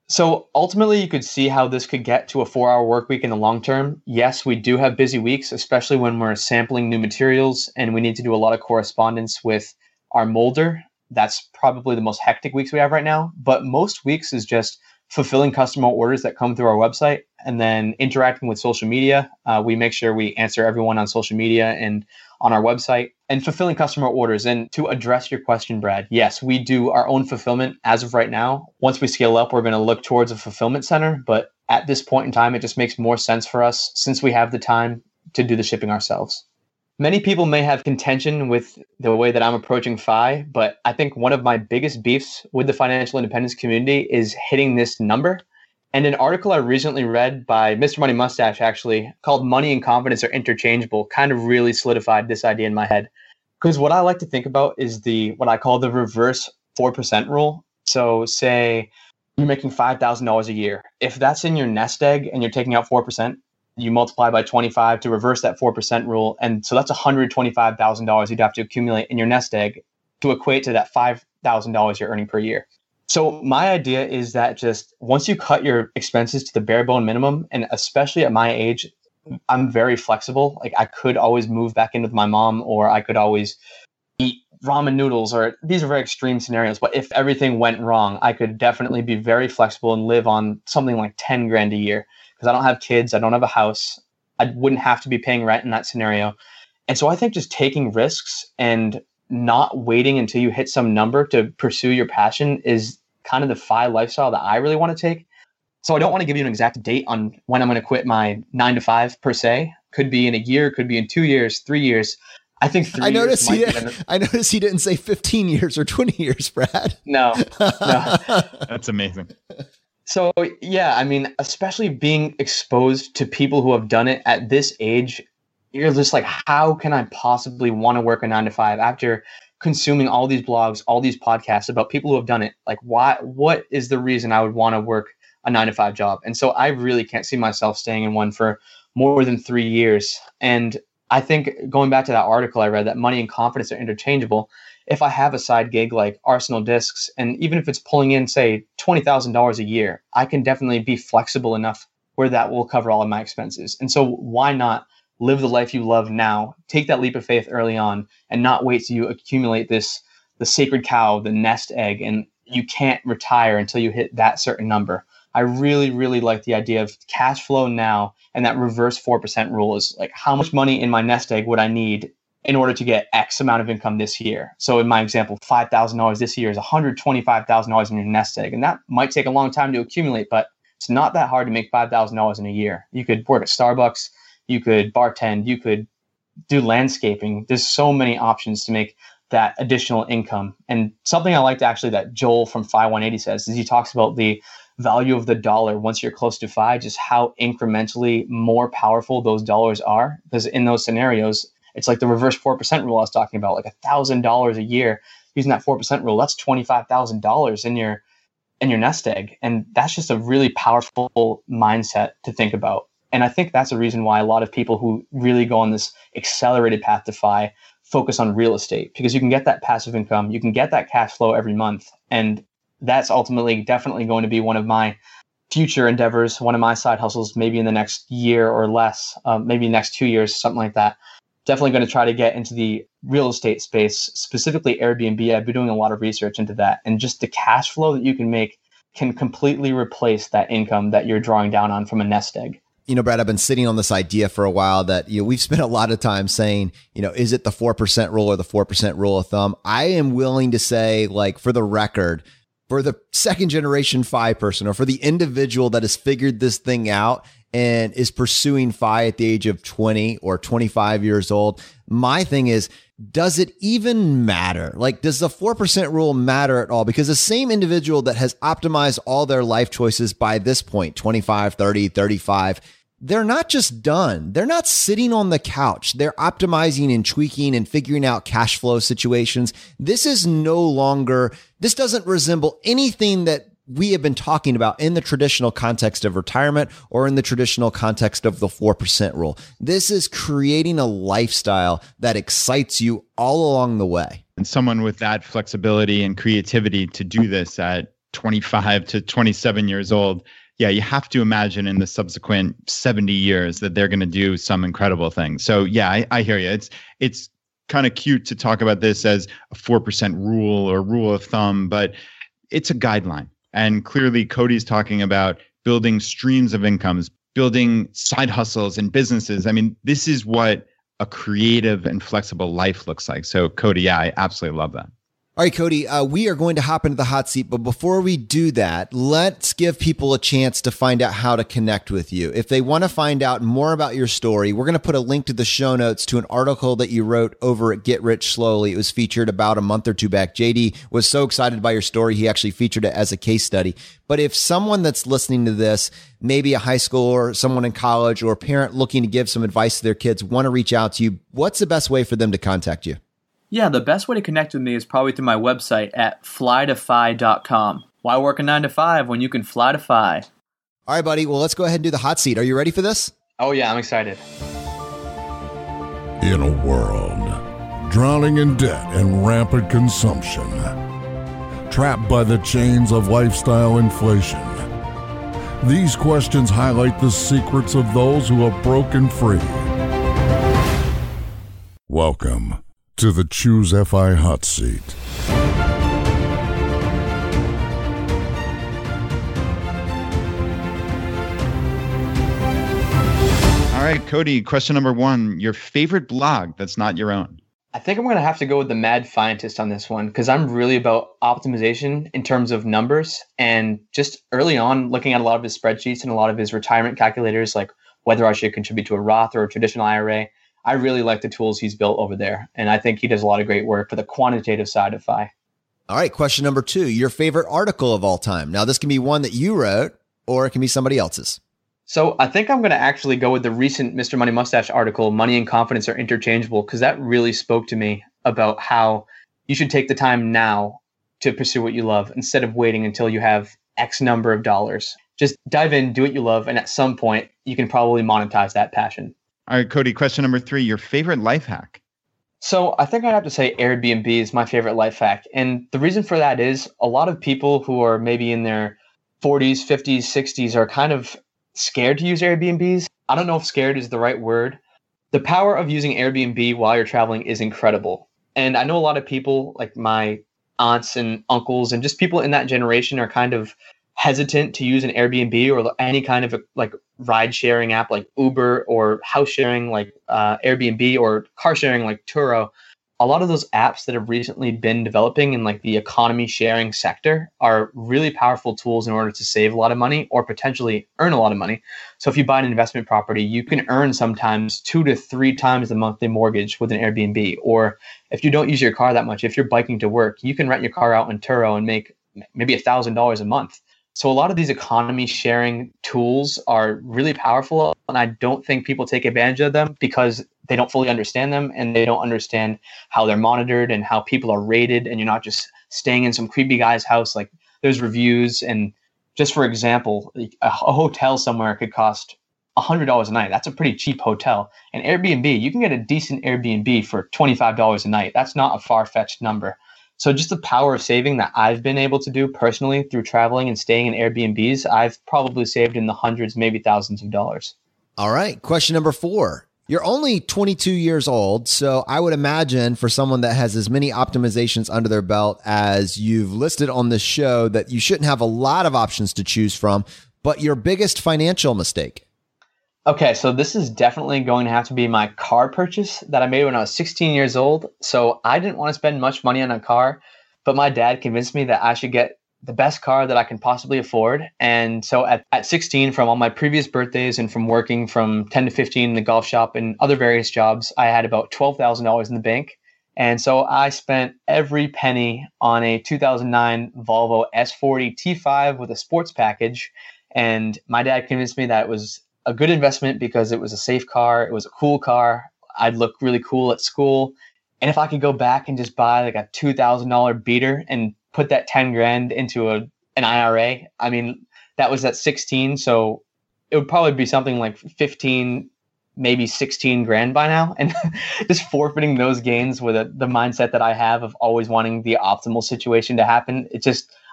Speaker 4: So ultimately, you could see how this could get to a 4-hour work week in the long term. Yes, we do have busy weeks, especially when we're sampling new materials and we need to do a lot of correspondence with our molder. That's probably the most hectic weeks we have right now. But most weeks is just fulfilling customer orders that come through our website and then interacting with social media. We make sure we answer everyone on social media and on our website, and fulfilling customer orders. And to address your question, Brad, yes, we do our own fulfillment as of right now. Once we scale up, we're going to look towards a fulfillment center. But at this point in time, it just makes more sense for us, since we have the time, to do the shipping ourselves. Many people may have contention with the way that I'm approaching FI, but I think one of my biggest beefs with the financial independence community is hitting this number. And an article I recently read by Mr. Money Mustache, actually, called Money and Confidence Are Interchangeable, kind of really solidified this idea in my head. Because what I like to think about is what I call the reverse 4% rule. So say you're making $5,000 a year. If that's in your nest egg and you're taking out 4%, you multiply by 25 to reverse that 4% rule. And so that's $125,000 you'd have to accumulate in your nest egg to equate to that $5,000 you're earning per year. So my idea is that just once you cut your expenses to the bare bone minimum, and especially at my age, I'm very flexible. Like I could always move back in with my mom, or I could always eat ramen noodles, or these are very extreme scenarios. But if everything went wrong, I could definitely be very flexible and live on something like 10 grand a year, because I don't have kids. I don't have a house. I wouldn't have to be paying rent in that scenario. And so I think just taking risks and not waiting until you hit some number to pursue your passion is kind of the FI lifestyle that I really want to take. So I don't want to give you an exact date on when I'm going to quit my 9 to 5 per se. Could be in a year, could be in 2 years, 3 years. I think 3 years.
Speaker 2: I noticed he didn't say 15 years or 20 years, Brad.
Speaker 4: No.
Speaker 3: That's amazing.
Speaker 4: So yeah, I mean, especially being exposed to people who have done it at this age, you're just like, how can I possibly want to work a 9 to 5 after consuming all these blogs, all these podcasts about people who have done it? Like, what is the reason I would want to work a 9 to 5 job? And so I really can't see myself staying in one for more than 3 years. And I think going back to that article I read, that money and confidence are interchangeable. If I have a side gig like Arsenal Discs, and even if it's pulling in, say, $20,000 a year, I can definitely be flexible enough where that will cover all of my expenses. And so why not live the life you love now, take that leap of faith early on, and not wait till you accumulate the sacred cow, the nest egg, and you can't retire until you hit that certain number. I really, really like the idea of cash flow now, and that reverse 4% rule is like, how much money in my nest egg would I need in order to get X amount of income this year? So in my example, $5,000 this year is $125,000 in your nest egg. And that might take a long time to accumulate, but it's not that hard to make $5,000 in a year. You could work at Starbucks, you could bartend, you could do landscaping. There's so many options to make that additional income. And something I liked actually that Joel from Fi 180 says is he talks about the value of the dollar once you're close to fi, just how incrementally more powerful those dollars are. Because in those scenarios, it's like the reverse 4% rule I was talking about, like $1,000 a year using that 4% rule. That's $25,000 in your nest egg. And that's just a really powerful mindset to think about. And I think that's a reason why a lot of people who really go on this accelerated path to fi focus on real estate, because you can get that passive income, you can get that cash flow every month. And that's ultimately definitely going to be one of my future endeavors, one of my side hustles, maybe in the next year or less, maybe next 2 years, something like that. Definitely going to try to get into the real estate space, specifically Airbnb. I've been doing a lot of research into that. And just the cash flow that you can make can completely replace that income that you're drawing down on from a nest egg.
Speaker 2: Brad, I've been sitting on this idea for a while that, we've spent a lot of time saying, is it the 4% rule or the 4% rule of thumb? I am willing to say, like, for the record, for the second generation fi person, or for the individual that has figured this thing out and is pursuing fi at the age of 20 or 25 years old, my thing is, does it even matter? Like, does the 4% rule matter at all? Because the same individual that has optimized all their life choices by this point, 25, 30, 35, they're not just done. They're not sitting on the couch. They're optimizing and tweaking and figuring out cash flow situations. This doesn't resemble anything that we have been talking about in the traditional context of retirement or in the traditional context of the 4% rule. This is creating a lifestyle that excites you all along the way.
Speaker 3: And someone with that flexibility and creativity to do this at 25 to 27 years old, yeah, you have to imagine in the subsequent 70 years that they're going to do some incredible things. So yeah, I hear you. It's kind of cute to talk about this as a 4% rule or rule of thumb, but it's a guideline. And clearly Cody's talking about building streams of incomes, building side hustles and businesses. I mean, this is what a creative and flexible life looks like. So Cody, yeah, I absolutely love that.
Speaker 2: All right, Cody, we are going to hop into the hot seat, but before we do that, let's give people a chance to find out how to connect with you. If they want to find out more about your story, we're going to put a link to the show notes to an article that you wrote over at Get Rich Slowly. It was featured about a month or two back. JD was so excited by your story, he actually featured it as a case study. But if someone that's listening to this, maybe a high schooler, someone in college, or a parent looking to give some advice to their kids, want to reach out to you, what's the best way for them to contact you?
Speaker 5: Yeah, the best way to connect with me is probably through my website at flytofi.com. Why work a 9 to 5 when you can fly to fi?
Speaker 2: All right, buddy. Well, let's go ahead and do the hot seat. Are you ready for this?
Speaker 4: Oh, yeah, I'm excited.
Speaker 1: In a world drowning in debt and rampant consumption, trapped by the chains of lifestyle inflation, these questions highlight the secrets of those who have broken free. Welcome to the Choose FI Hot Seat.
Speaker 3: All right, Cody, question number 1, your favorite blog that's not your own.
Speaker 4: I think I'm going to have to go with the Mad Fientist on this one, because I'm really about optimization in terms of numbers. And just early on, looking at a lot of his spreadsheets and a lot of his retirement calculators, like whether I should contribute to a Roth or a traditional IRA, I really like the tools he's built over there. And I think he does a lot of great work for the quantitative side of FI.
Speaker 2: All right, question number 2, your favorite article of all time. Now, this can be one that you wrote, or it can be somebody else's.
Speaker 4: So I think I'm going to actually go with the recent Mr. Money Mustache article, Money and Confidence Are Interchangeable, because that really spoke to me about how you should take the time now to pursue what you love instead of waiting until you have X number of dollars. Just dive in, do what you love, and at some point, you can probably monetize that passion.
Speaker 3: All right, Cody, question number 3, your favorite life hack.
Speaker 4: So I think I'd have to say Airbnb is my favorite life hack. And the reason for that is a lot of people who are maybe in their 40s, 50s, 60s are kind of scared to use Airbnbs. I don't know if scared is the right word. The power of using Airbnb while you're traveling is incredible. And I know a lot of people, like my aunts and uncles and just people in that generation, are kind of hesitant to use an Airbnb or any kind of like ride sharing app like Uber, or house sharing like Airbnb, or car sharing like Turo. A lot of those apps that have recently been developing in like the economy sharing sector are really powerful tools in order to save a lot of money or potentially earn a lot of money. So if you buy an investment property, you can earn sometimes 2 to 3 times the monthly mortgage with an Airbnb. Or if you don't use your car that much, if you're biking to work, you can rent your car out in Turo and make maybe $1,000 a month. So a lot of these economy sharing tools are really powerful, and I don't think people take advantage of them because they don't fully understand them, and they don't understand how they're monitored and how people are rated, and you're not just staying in some creepy guy's house. Like, there's reviews, and just for example, a hotel somewhere could cost $100 a night. That's a pretty cheap hotel. And Airbnb, you can get a decent Airbnb for $25 a night. That's not a far-fetched number. So just the power of saving that I've been able to do personally through traveling and staying in Airbnbs, I've probably saved in the hundreds, maybe thousands of dollars.
Speaker 2: All right. Question number 4. You're only 22 years old, so I would imagine for someone that has as many optimizations under their belt as you've listed on this show that you shouldn't have a lot of options to choose from, but your biggest financial mistake?
Speaker 4: Okay, so this is definitely going to have to be my car purchase that I made when I was 16 years old. So I didn't want to spend much money on a car, but my dad convinced me that I should get the best car that I can possibly afford. And so at 16, from all my previous birthdays and from working from 10 to 15 in the golf shop and other various jobs, I had about $12,000 in the bank. And so I spent every penny on a 2009 Volvo S40 T5 with a sports package. And my dad convinced me that it was a good investment because it was a safe car. It was a cool car. I'd look really cool at school. And if I could go back and just buy like a $2,000 beater and put that 10 grand into an IRA, I mean, that was at 16. So it would probably be something like 15, maybe 16 grand by now. And just forfeiting those gains with the mindset that I have of always wanting the optimal situation to happen,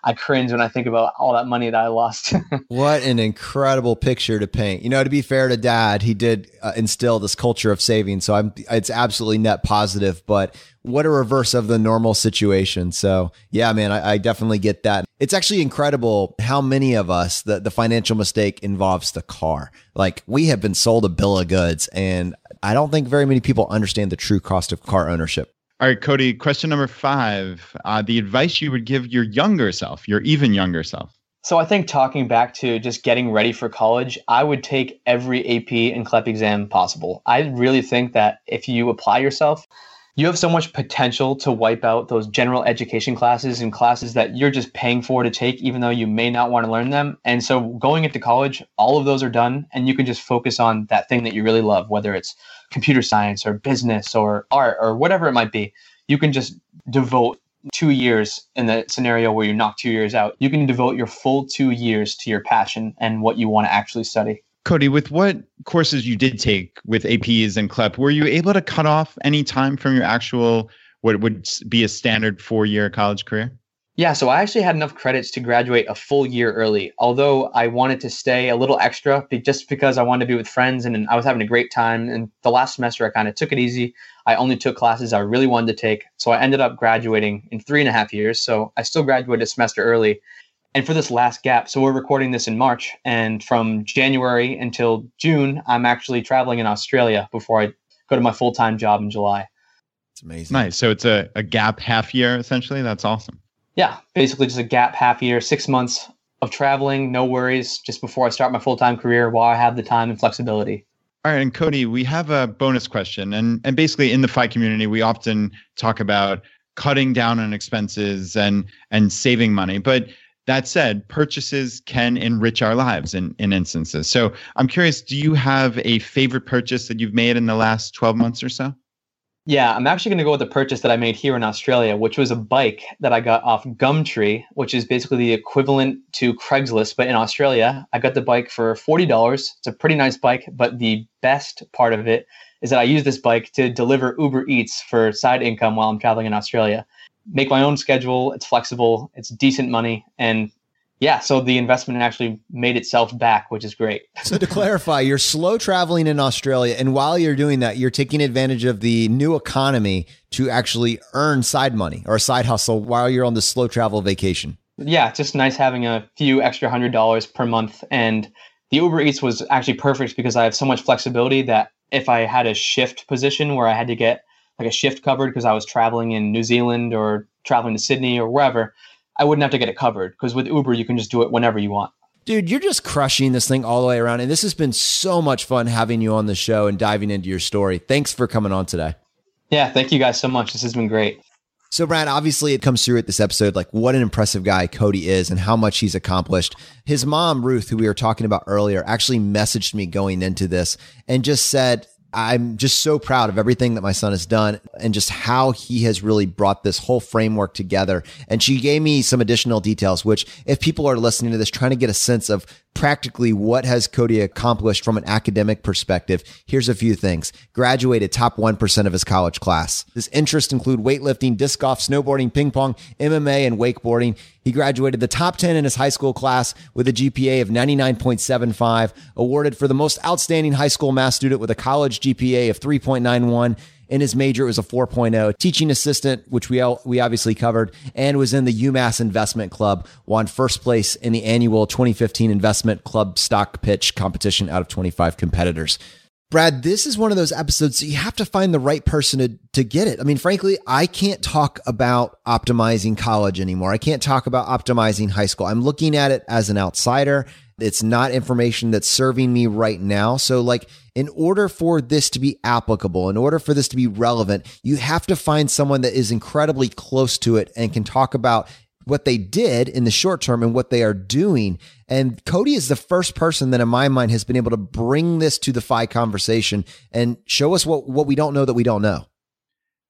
Speaker 4: I cringe when I think about all that money that I lost.
Speaker 2: What an incredible picture to paint. To be fair to Dad, he did instill this culture of saving. So it's absolutely net positive, but what a reverse of the normal situation. So yeah, man, I definitely get that. It's actually incredible how many of us, the financial mistake involves the car. Like, we have been sold a bill of goods, and I don't think very many people understand the true cost of car ownership.
Speaker 3: All right, Cody, question number 5, the advice you would give your younger self, your even younger self.
Speaker 4: So I think talking back to just getting ready for college, I would take every AP and CLEP exam possible. I really think that if you apply yourself, you have so much potential to wipe out those general education classes and classes that you're just paying for to take, even though you may not want to learn them. And so going into college, all of those are done, and you can just focus on that thing that you really love, whether it's computer science or business or art or whatever it might be. You can just devote 2 years in the scenario where you knock 2 years out. You can devote your full 2 years to your passion and what you want to actually study.
Speaker 3: Cody, with what courses you did take with APs and CLEP, were you able to cut off any time from your actual, what would be a standard 4-year college career?
Speaker 4: Yeah, so I actually had enough credits to graduate a full year early, although I wanted to stay a little extra just because I wanted to be with friends and I was having a great time. And the last semester, I kind of took it easy. I only took classes I really wanted to take. So I ended up graduating in 3.5 years. So I still graduated a semester early. And for this last gap, so we're recording this in March, and from January until June, I'm actually traveling in Australia before I go to my full-time job in July.
Speaker 2: It's amazing.
Speaker 3: Nice. So it's a gap half year, essentially. That's awesome.
Speaker 4: Yeah, basically just a gap half year, 6 months of traveling, no worries, just before I start my full-time career while I have the time and flexibility.
Speaker 3: All right. And Cody, we have a bonus question. And basically in the FI community, we often talk about cutting down on expenses and saving money. But that said, purchases can enrich our lives in instances. So I'm curious, do you have a favorite purchase that you've made in the last 12 months or so?
Speaker 4: Yeah, I'm actually going to go with the purchase that I made here in Australia, which was a bike that I got off Gumtree, which is basically the equivalent to Craigslist. But in Australia, I got the bike for $40. It's a pretty nice bike, but the best part of it is that I use this bike to deliver Uber Eats for side income while I'm traveling in Australia. Make my own schedule. It's flexible. It's decent money. And yeah, so the investment actually made itself back, which is great.
Speaker 2: So to clarify, you're slow traveling in Australia, and while you're doing that, you're taking advantage of the new economy to actually earn side money or a side hustle while you're on the slow travel vacation.
Speaker 4: Yeah, it's just nice having a few extra $100 per month. And the Uber Eats was actually perfect because I have so much flexibility that if I had a shift position where I had to get like a shift covered because I was traveling in New Zealand or traveling to Sydney or wherever, I wouldn't have to get it covered because with Uber, you can just do it whenever you want.
Speaker 2: Dude, you're just crushing this thing all the way around. And this has been so much fun having you on the show and diving into your story. Thanks for coming on today.
Speaker 4: Yeah, thank you guys so much. This has been great.
Speaker 2: So Brad, obviously it comes through at this episode, like what an impressive guy Cody is and how much he's accomplished. His mom, Ruth, who we were talking about earlier, actually messaged me going into this and just said, I'm just so proud of everything that my son has done and just how he has really brought this whole framework together. And she gave me some additional details, which if people are listening to this, trying to get a sense of practically what has Cody accomplished from an academic perspective, here's a few things. Graduated top 1% of his college class. His interests include weightlifting, disc golf, snowboarding, ping pong, MMA, and wakeboarding. He graduated the top 10 in his high school class with a GPA of 99.75, awarded for the most outstanding high school math student with a college GPA of 3.91. In his major, it was a 4.0. Teaching assistant, which we obviously covered, and was in the UMass Investment Club, won first place in the annual 2015 Investment Club stock pitch competition out of 25 competitors. Brad, this is one of those episodes that you have to find the right person to get it. I mean, frankly, I can't talk about optimizing college anymore. I can't talk about optimizing high school. I'm looking at it as an outsider. It's not information that's serving me right now. So like, in order for this to be applicable, in order for this to be relevant, you have to find someone that is incredibly close to it and can talk about what they did in the short term and what they are doing. And Cody is the first person that in my mind has been able to bring this to the FI conversation and show us what we don't know that we don't know.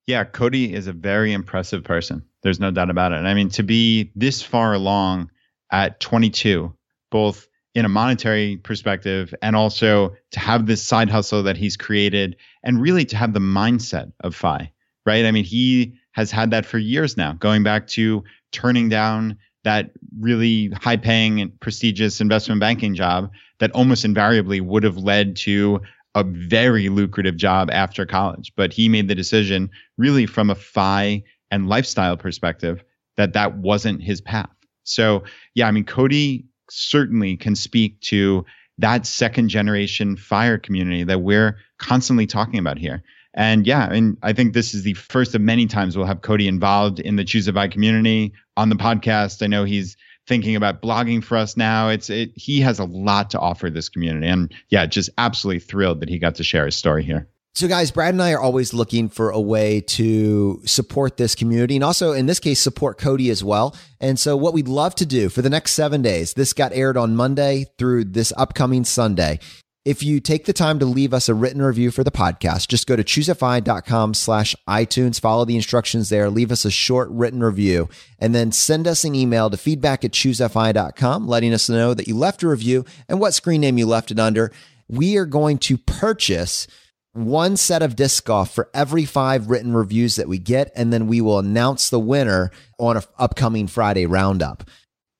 Speaker 3: Yeah, Cody is a very impressive person. There's no doubt about it. And I mean, to be this far along at 22, both in a monetary perspective and also to have this side hustle that he's created and really to have the mindset of FI, right? I mean, he has had that for years now, going back to turning down that really high paying and prestigious investment banking job that almost invariably would have led to a very lucrative job after college. But he made the decision really from a FI and lifestyle perspective that wasn't his path. So yeah, I mean, Cody certainly can speak to that second generation FIRE community that we're constantly talking about here. And yeah, and I think this is the first of many times we'll have Cody involved in the Choose a FI community on the podcast. I know he's thinking about blogging for us now. He has a lot to offer this community. And yeah, just absolutely thrilled that he got to share his story here.
Speaker 2: So guys, Brad and I are always looking for a way to support this community and also in this case, support Cody as well. And so what we'd love to do for the next 7 days, this got aired on Monday through this upcoming Sunday. If you take the time to leave us a written review for the podcast, just go to choosefi.com/iTunes, follow the instructions there, leave us a short written review, and then send us an email to feedback@choosefi.com, letting us know that you left a review and what screen name you left it under. We are going to purchase one set of disc golf for every 5 written reviews that we get, and then we will announce the winner on an upcoming Friday roundup.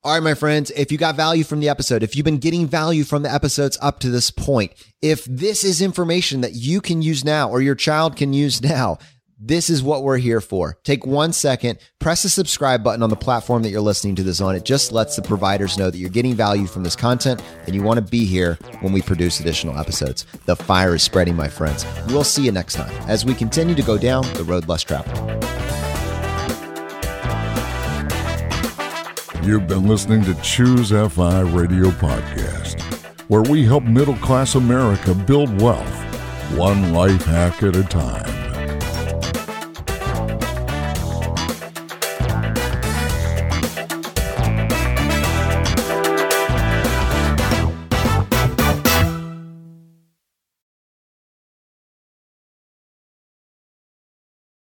Speaker 2: All right, my friends, if you got value from the episode, if you've been getting value from the episodes up to this point, if this is information that you can use now or your child can use now, this is what we're here for. Take 1 second, press the subscribe button on the platform that you're listening to this on. It just lets the providers know that you're getting value from this content and you want to be here when we produce additional episodes. The fire is spreading, my friends. We'll see you next time as we continue to go down the road less traveled.
Speaker 1: You've been listening to Choose FI Radio Podcast, where we help middle-class America build wealth, one life hack at a time.